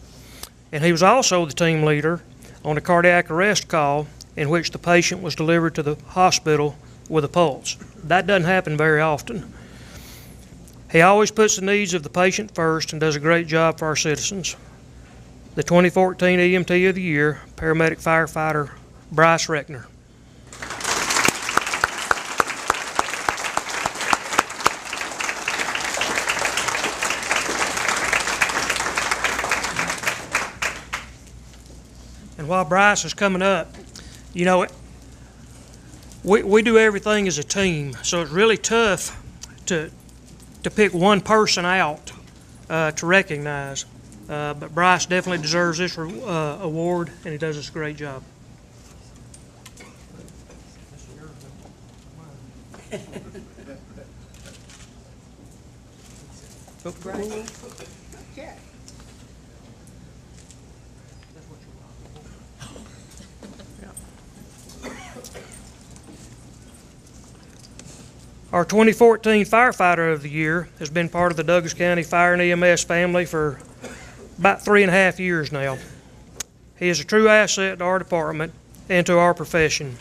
And he was also the team leader on a cardiac arrest call in which the patient was delivered to the hospital with a pulse. That doesn't happen very often. He always puts the needs of the patient first and does a great job for our citizens. The 2014 EMT of the Year, paramedic firefighter Bryce Reckner. And while Bryce is coming up, you know, we do everything as a team, so it's really tough to pick one person out to recognize. But Bryce definitely deserves this award, and he does us a great job. Our 2014 Firefighter of the Year has been part of the Douglas County Fire and EMS family for about 3.5 years now. He is a true asset to our department and to our profession.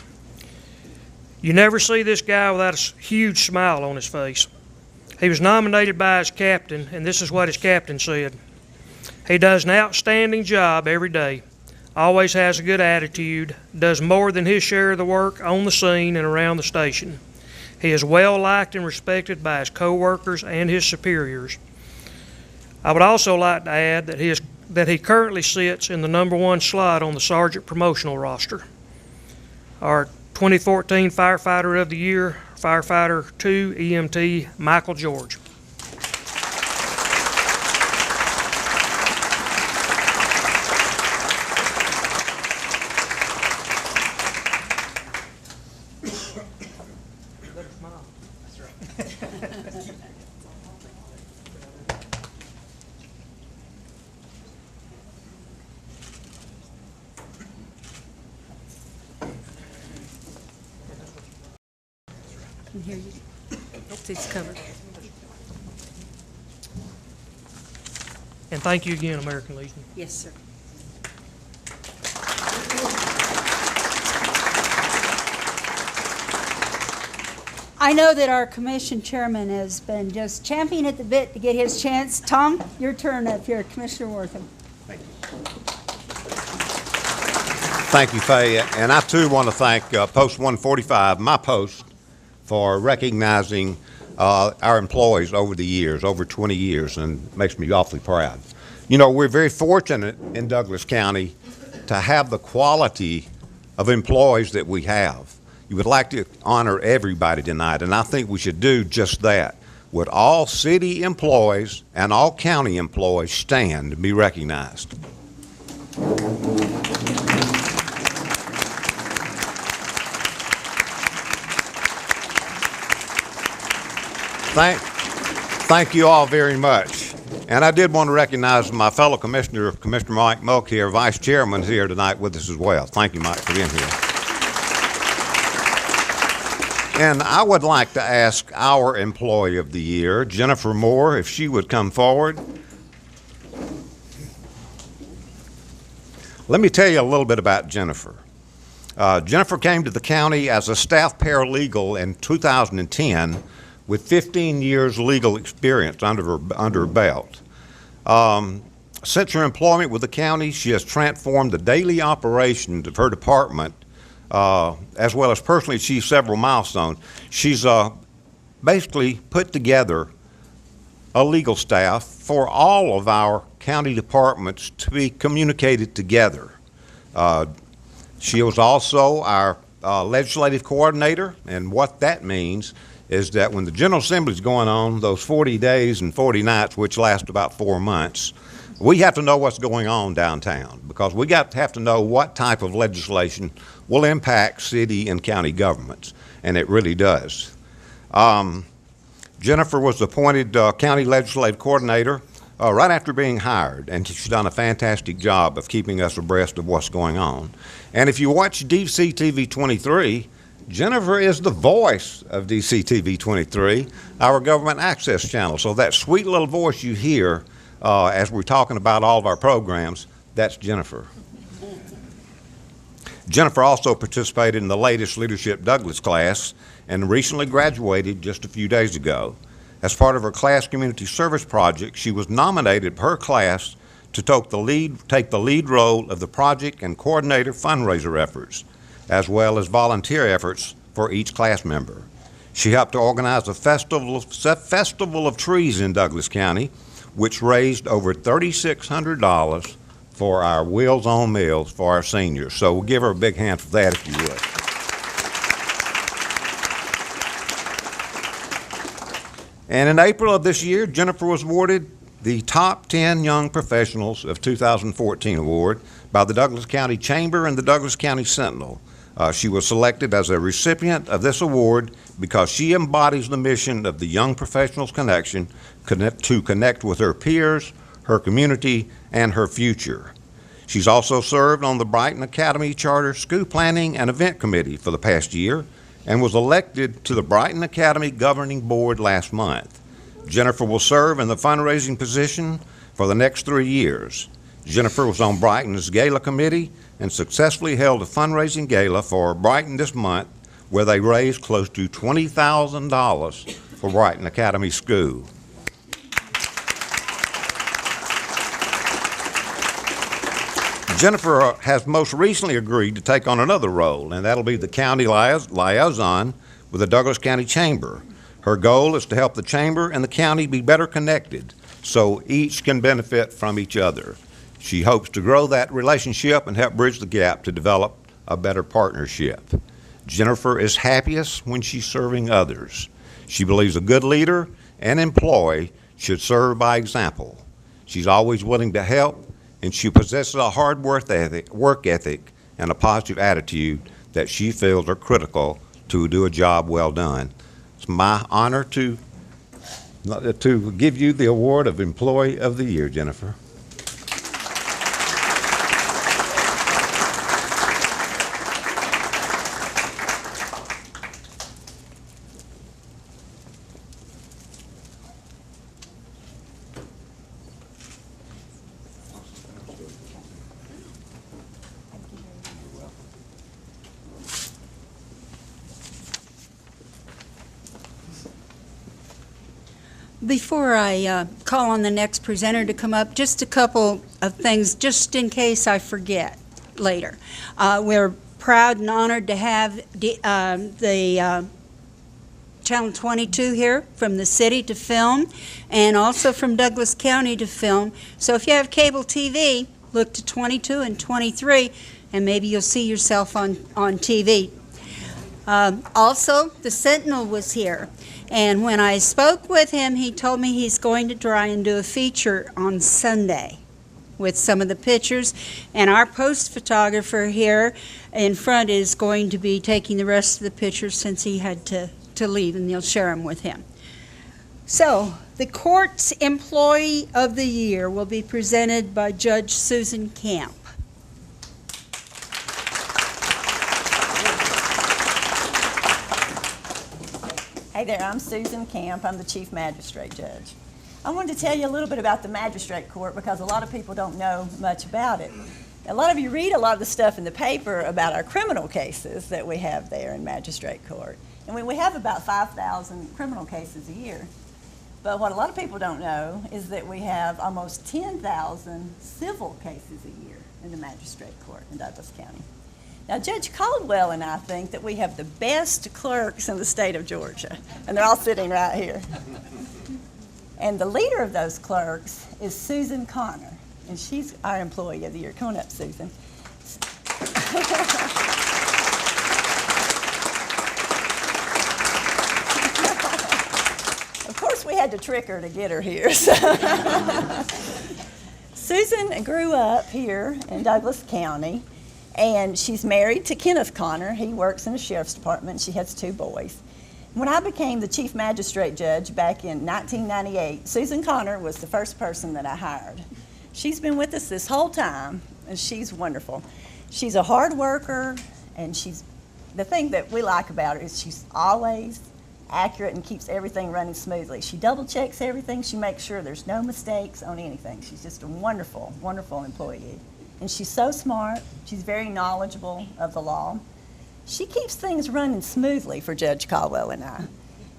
You never see this guy without a huge smile on his face. He was nominated by his captain, and this is what his captain said. He does an outstanding job every day, always has a good attitude, does more than his share of the work on the scene and around the station. He is well liked and respected by his co-workers and his superiors. I would also like to add that he currently sits in the #1 slot on the Sergeant promotional roster. Our 2014 Firefighter of the Year, Firefighter 2 EMT Michael George. Can hear you. It's covered. And thank you again, American Legion. Yes, sir. I know that our commission chairman has been just champing at the bit to get his chance. Tom, your turn up here, Commissioner Wortham. Thank you, Faye. And I too want to thank Post 145, my post, for recognizing our employees over the years, over 20 years, and makes me awfully proud. You know, we're very fortunate in Douglas County to have the quality of employees that we have. You would like to honor everybody tonight, and I think we should do just that. Would all city employees and all county employees stand to be recognized? Thank you all very much. And I did want to recognize my fellow commissioner, Commissioner Mike Moak here, Vice Chairman, here tonight with us as well. Thank you, Mike, for being here. And I would like to ask our Employee of the Year, Jennifer Moore, if she would come forward. Let me tell you a little bit about Jennifer. Jennifer came to the county as a staff paralegal in 2010 with 15 years legal experience under her belt. Since her employment with the county, she has transformed the daily operations of her department, as well as personally achieved several milestones. She's basically put together a legal staff for all of our county departments to be communicated together. She was also our legislative coordinator, and what that means is that when the General Assembly is going on, those 40 days and 40 nights, which last about 4 months, we have to know what's going on downtown, because we have to know what type of legislation will impact city and county governments, and it really does. Jennifer was appointed county legislative coordinator right after being hired, and she's done a fantastic job of keeping us abreast of what's going on. And if you watch DCTV 23, Jennifer is the voice of DCTV 23, our government access channel. So that sweet little voice you hear as we're talking about all of our programs, that's Jennifer. Jennifer also participated in the latest Leadership Douglas class and recently graduated just a few days ago. As part of her class community service project, she was nominated per class to take the lead role of the project and coordinator fundraiser efforts, as well as volunteer efforts for each class member. She helped to organize a festival of trees in Douglas County, which raised over $3,600 for our Wheels on Meals for our seniors. So we'll give her a big hand for that, if you would. And in April of this year, Jennifer was awarded the Top 10 Young Professionals of 2014 award by the Douglas County Chamber and the Douglas County Sentinel. She was selected as a recipient of this award because she embodies the mission of the Young Professionals Connection to connect with her peers, her community, and her future. She's also served on the Brighton Academy Charter School Planning and Event Committee for the past year and was elected to the Brighton Academy Governing Board last month. Jennifer will serve in the fundraising position for the next 3 years. Jennifer was on Brighton's Gala Committee and successfully held a fundraising gala for Brighton this month, where they raised close to $20,000 for Brighton Academy School. Jennifer has most recently agreed to take on another role, and that'll be the county liaison with the Douglas County Chamber. Her goal is to help the Chamber and the county be better connected so each can benefit from each other. She hopes to grow that relationship and help bridge the gap to develop a better partnership. Jennifer is happiest when she's serving others. She believes a good leader and employee should serve by example. She's always willing to help, and she possesses a hard work ethic and a positive attitude that she feels are critical to do a job well done. It's my honor to give you the award of Employee of the Year, Jennifer. Before I call on the next presenter to come up, just a couple of things, just in case I forget later. We're proud and honored to have the Channel 22 here from the city to film, and also from Douglas County to film. So if you have cable TV, look to 22 and 23, and maybe you'll see yourself on TV. Also, the Sentinel was here. And when I spoke with him, he told me he's going to try and do a feature on Sunday with some of the pictures. And our post photographer here in front is going to be taking the rest of the pictures since he had to leave, and they'll share them with him. So, the Court's Employee of the Year will be presented by Judge Susan Camp. there, I'm Susan Camp. I'm the Chief Magistrate Judge. I wanted to tell you a little bit about the Magistrate Court because a lot of people don't know much about it. A lot of you read a lot of the stuff in the paper about our criminal cases that we have there in Magistrate Court. And we have about 5,000 criminal cases a year. But what a lot of people don't know is that we have almost 10,000 civil cases a year in the Magistrate Court in Douglas County. Now, Judge Caldwell and I think that we have the best clerks in the state of Georgia, and they're all sitting right here. And the leader of those clerks is Susan Connor, and she's our Employee of the Year. Come on up, Susan. Of course, we had to trick her to get her here. So. Susan grew up here in Douglas County, and she's married to Kenneth Connor. He works in the sheriff's department. She has 2 boys. When I became the chief magistrate judge back in 1998, Susan Connor was the first person that I hired. She's been with us this whole time, and she's wonderful. She's a hard worker, and the thing that we like about her is she's always accurate and keeps everything running smoothly. She double checks everything. She makes sure there's no mistakes on anything. She's just a wonderful, wonderful employee. And she's so smart. She's very knowledgeable of the law. She keeps things running smoothly for Judge Caldwell and I.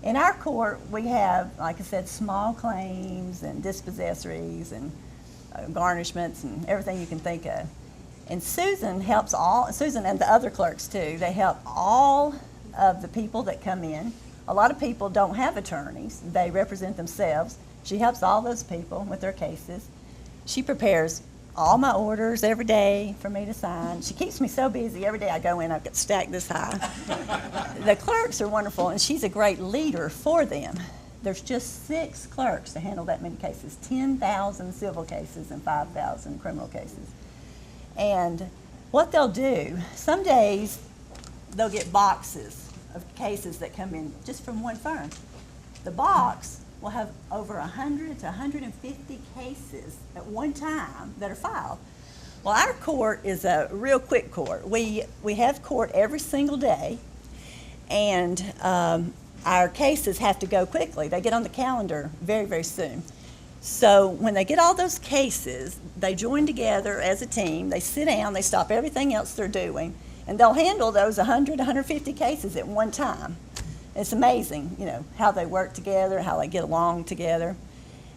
In our court, we have, like I said, small claims and dispossessories and garnishments and everything you can think of. And Susan helps Susan and the other clerks too, they help all of the people that come in. A lot of people don't have attorneys. They represent themselves. She helps all those people with their cases. She prepares all my orders every day for me to sign. She keeps me so busy. Every day I go in, I've got stacked this high. The clerks are wonderful, and she's a great leader for them. There's just 6 clerks to handle that many cases, 10,000 civil cases and 5,000 criminal cases. And what they'll do, some days they'll get boxes of cases that come in just from one firm. The box will have over 100 to 150 cases at one time that are filed. Well, our court is a real quick court. We have court every single day, and our cases have to go quickly. They get on the calendar very, very soon. So when they get all those cases, they join together as a team, they sit down, they stop everything else they're doing, and they'll handle those 100, 150 cases at one time. It's amazing, how they work together, how they get along together.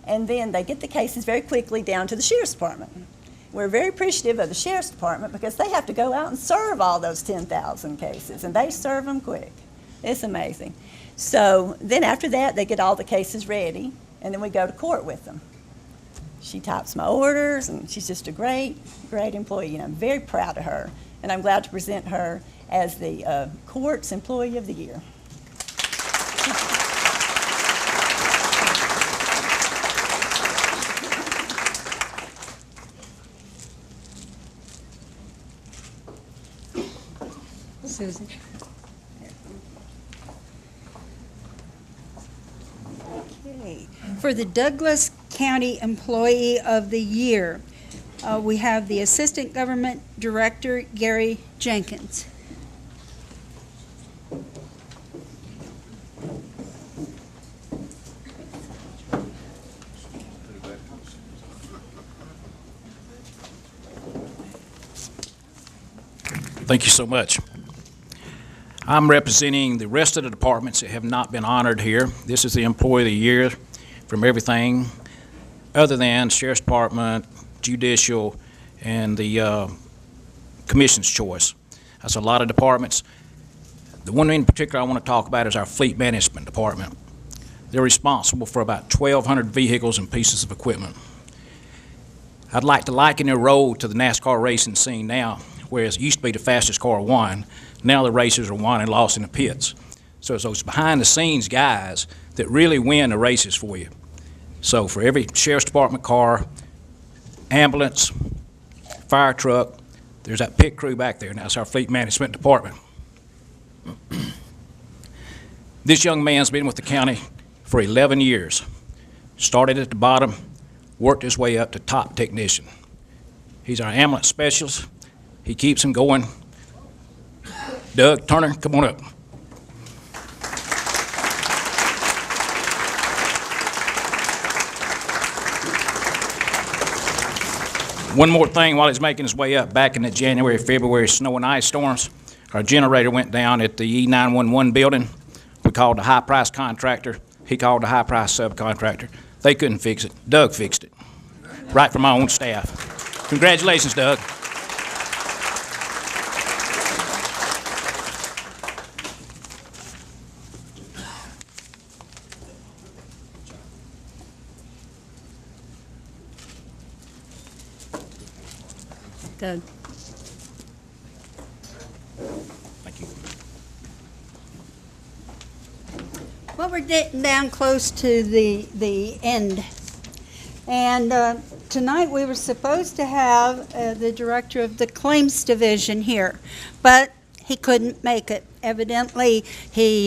And then they get the cases very quickly down to the sheriff's department. We're very appreciative of the sheriff's department because they have to go out and serve all those 10,000 cases, and they serve them quick. It's amazing. So then after that, they get all the cases ready, and then we go to court with them. She types my orders, and she's just a great, great employee, and I'm very proud of her. And I'm glad to present her as the court's Employee of the Year. Susan. Okay. For the Douglas County Employee of the Year, we have the Assistant Government Director, Gary Jenkins. Thank you so much. I'm representing the rest of the departments that have not been honored here. This is the Employee of the Year from everything other than Sheriff's Department, Judicial, and the Commission's Choice. That's a lot of departments. The one in particular I want to talk about is our Fleet Management Department. They're responsible for about 1,200 vehicles and pieces of equipment. I'd like to liken their role to the NASCAR racing scene now, whereas it used to be the fastest car won. Now the racers are won and lost in the pits. So it's those behind-the-scenes guys that really win the races for you. So for every Sheriff's Department car, ambulance, fire truck, there's that pit crew back there, and that's our Fleet Management Department. This young man's been with the county for 11 years. Started at the bottom, worked his way up to top technician. He's our ambulance specialist. He keeps them going. Doug Turner, come on up. One more thing while he's making his way up, back in the January, February snow and ice storms, our generator went down at the E911 building. We called the high-price contractor. He called the high-price subcontractor. They couldn't fix it. Doug fixed it, right from my own staff. Congratulations, Doug. Doug. Thank you. Well, we're getting down close to the end. And tonight we were supposed to have the director of the claims division here, but he couldn't make it. Evidently, he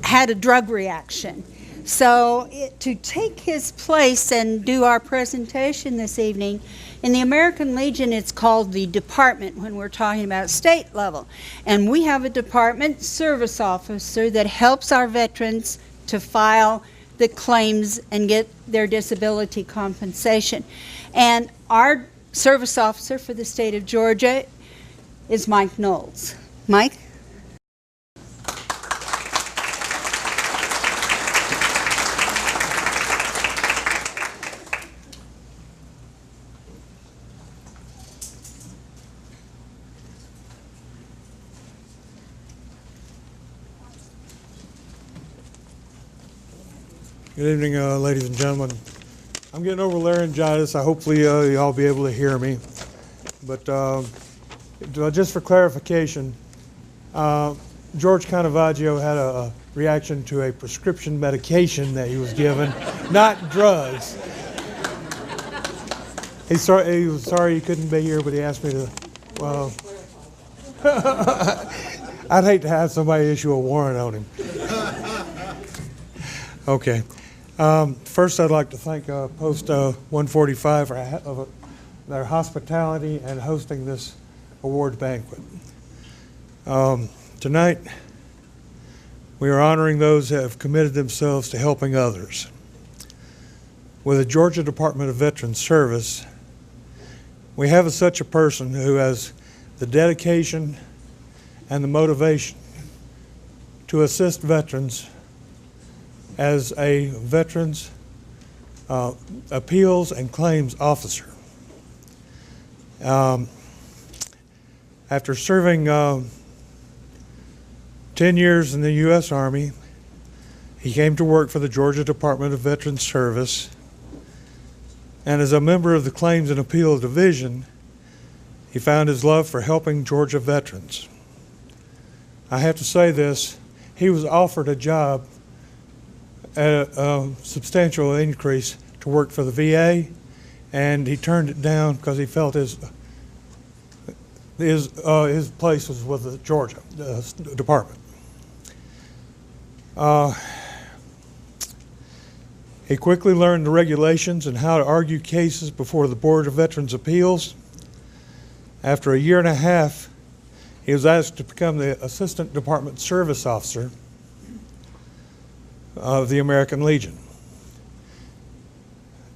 had a drug reaction. So to take his place and do our presentation this evening, in the American Legion, it's called the department when we're talking about state level. And we have a department service officer that helps our veterans to file the claims and get their disability compensation. And our service officer for the state of Georgia is Mike Knowles. Mike? Good evening, ladies and gentlemen. I'm getting over laryngitis. Hopefully y'all be able to hear me. But just for clarification, George Canavaggio had a reaction to a prescription medication that he was given, not drugs. He was sorry he couldn't be here, but he asked me to, well, I'd hate to have somebody issue a warrant on him. Okay. First, I'd like to thank Post 145 for their hospitality and hosting this awards banquet. Tonight, we are honoring those that have committed themselves to helping others. With the Georgia Department of Veterans Service, we have such a person who has the dedication and the motivation to assist veterans as a Veterans Appeals and Claims Officer. After serving 10 years in the U.S. Army, he came to work for the Georgia Department of Veterans Service, and as a member of the Claims and Appeal Division, he found his love for helping Georgia veterans. I have to say this, he was offered a job at a substantial increase to work for the VA, and he turned it down because he felt his place was with the Georgia Department. He quickly learned the regulations and how to argue cases before the Board of Veterans Appeals. After a year and a half, he was asked to become the Assistant Department Service Officer of the American Legion.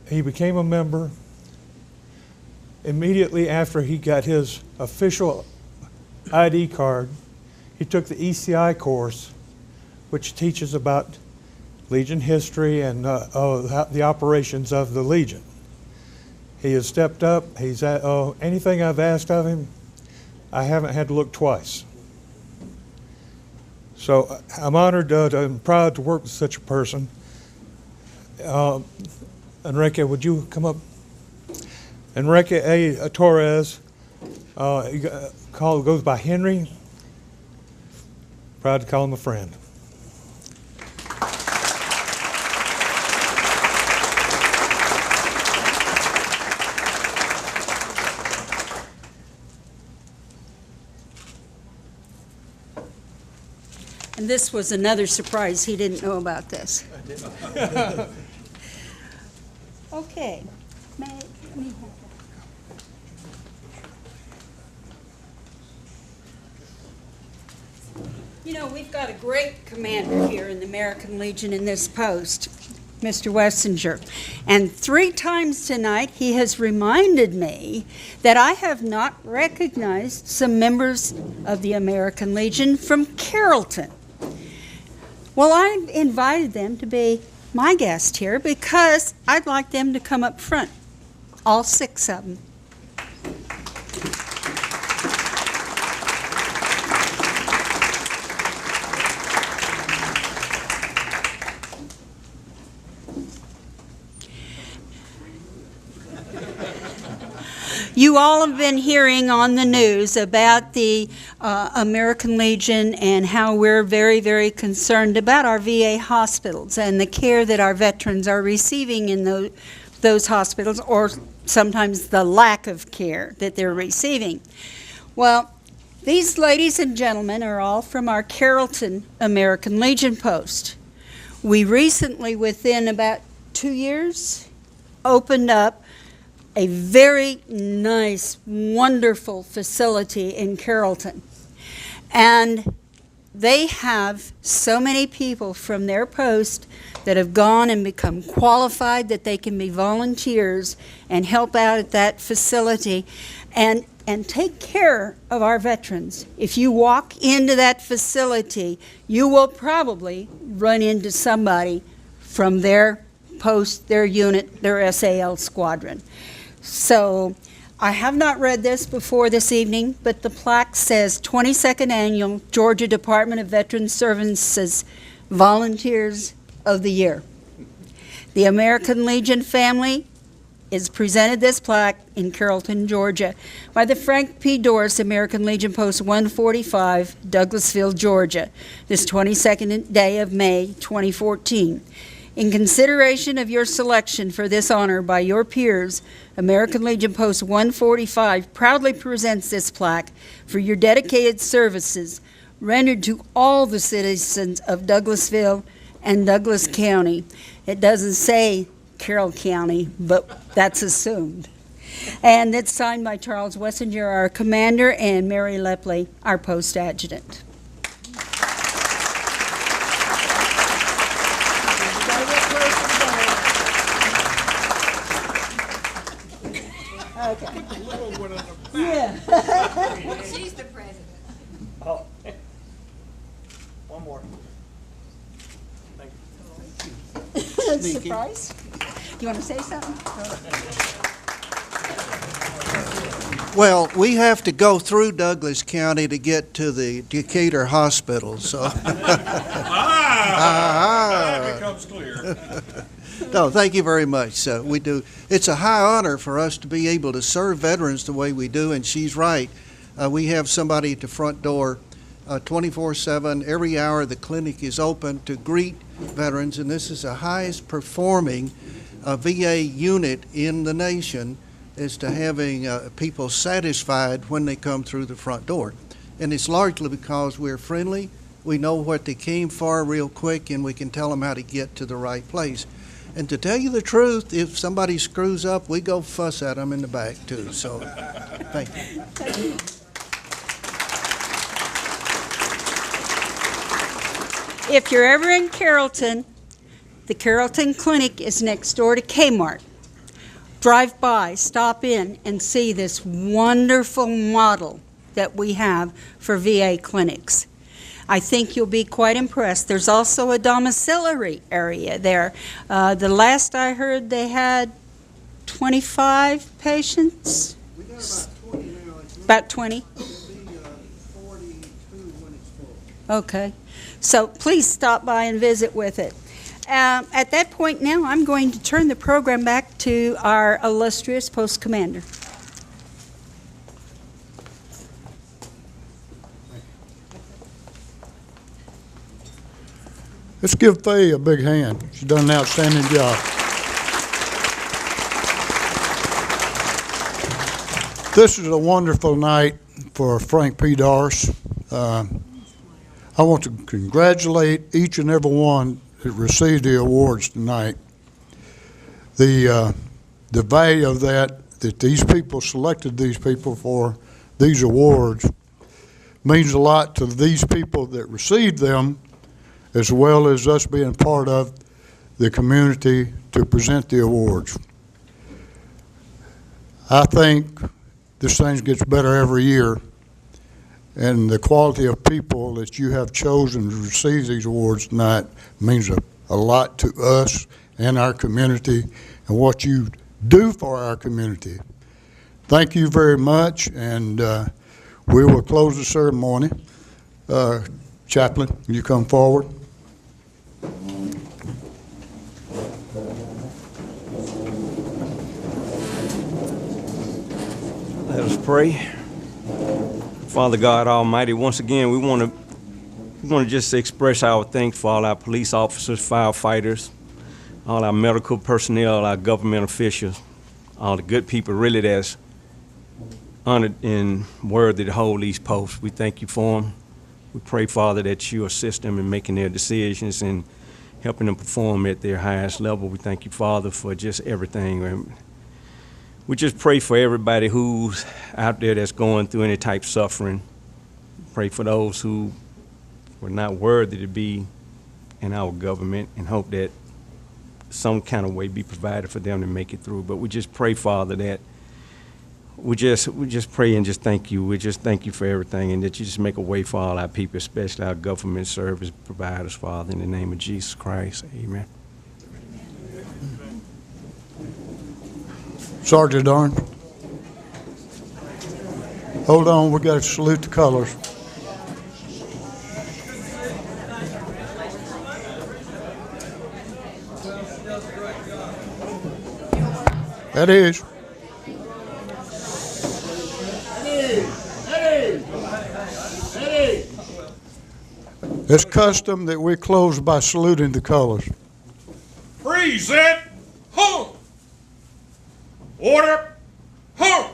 He became a member immediately after he got his official ID card. He took the ECI course, which teaches about Legion history and the operations of the Legion. He has stepped up. He's anything I've asked of him, I haven't had to look twice. So I'm honored and proud to work with such a person. Enrique, would you come up? Enrique A. Torres, goes by Henry. Proud to call him a friend. And this was another surprise. He didn't know about this. Okay. Let me have that. You know, we've got a great commander here in the American Legion in this post. Mr. Wessinger. And 3 times tonight, he has reminded me that I have not recognized some members of the American Legion from Carrollton. Well, I invited them to be my guest here because I'd like them to come up front, all 6 of them. You all have been hearing on the news about the American Legion and how we're very, very concerned about our VA hospitals and the care that our veterans are receiving in those hospitals, or sometimes the lack of care that they're receiving. Well, these ladies and gentlemen are all from our Carrollton American Legion post. We recently, within about 2 years, opened up a very nice, wonderful facility in Carrollton. And they have so many people from their post that have gone and become qualified that they can be volunteers and help out at that facility and take care of our veterans. If you walk into that facility, you will probably run into somebody from their post, their unit, their SAL squadron. So I have not read this before this evening, but the plaque says 22nd Annual Georgia Department of Veterans Services Volunteers of the Year. The American Legion family is presented this plaque in Carrollton, Georgia by the Frank P. Doris American Legion Post 145, Douglasville, Georgia, this 22nd day of May 2014. In consideration of your selection for this honor by your peers, American Legion Post 145 proudly presents this plaque for your dedicated services rendered to all the citizens of Douglasville and Douglas County. It doesn't say Carroll County, but that's assumed. And it's signed by Charles Wessinger, our commander, and Mary Lepley, our post adjutant. Okay. Yeah. She's the president. Oh. One more. Thank you. Surprise? You want to say something? Well, we have to go through Douglas County to get to the Decatur Hospital, so. That becomes clear. No, thank you very much. We do. It's a high honor for us to be able to serve veterans the way we do, and she's right. We have somebody at the front door 24/7. Every hour the clinic is open to greet veterans, and this is the highest performing VA unit in the nation as to having people satisfied when they come through the front door. And it's largely because we're friendly, we know what they came for real quick, and we can tell them how to get to the right place. And to tell you the truth, if somebody screws up, we go fuss at them in the back too. So, thank you. Thank you. If you're ever in Carrollton, the Carrollton Clinic is next door to Kmart. Drive by, stop in, and see this wonderful model that we have for VA clinics. I think you'll be quite impressed. There's also a domiciliary area there. The last I heard, they had 25 patients? We got about 20 now. About 20? It'll be 42 when it's full. Okay. So please stop by and visit with it. At that point now, I'm going to turn the program back to our illustrious post commander. Let's give Faye a big hand. She's done an outstanding job. This is a wonderful night for Frank P. Doris. I want to congratulate each and every one that received the awards tonight. The value of that these people selected these people for these awards means a lot to these people that received them, as well as us being part of the community to present the awards. I think this thing gets better every year, and the quality of people that you have chosen to receive these awards tonight means a lot to us and our community and what you do for our community. Thank you very much, and we will close the ceremony. Chaplain, will you come forward? Let us pray. Father God Almighty, once again, we want to just express our thanks for all our police officers, firefighters, all our medical personnel, our government officials, all the good people really that's honored and worthy to hold these posts. We thank you for them. We pray, Father, that you assist them in making their decisions and helping them perform at their highest level. We thank you, Father, for just everything. We just pray for everybody who's out there that's going through any type of suffering. Pray for those who were not worthy to be in our government, and hope that some kind of way be provided for them to make it through. But we just pray, Father, that we just pray and just thank you. We just thank you for everything, and that you just make a way for all our people, especially our government service providers, Father, in the name of Jesus Christ. Amen. Sergeant Darn. Hold on, we got to salute the colors. That is. It's custom that we close by saluting the colors. Present, home. Order, home.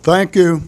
Thank you.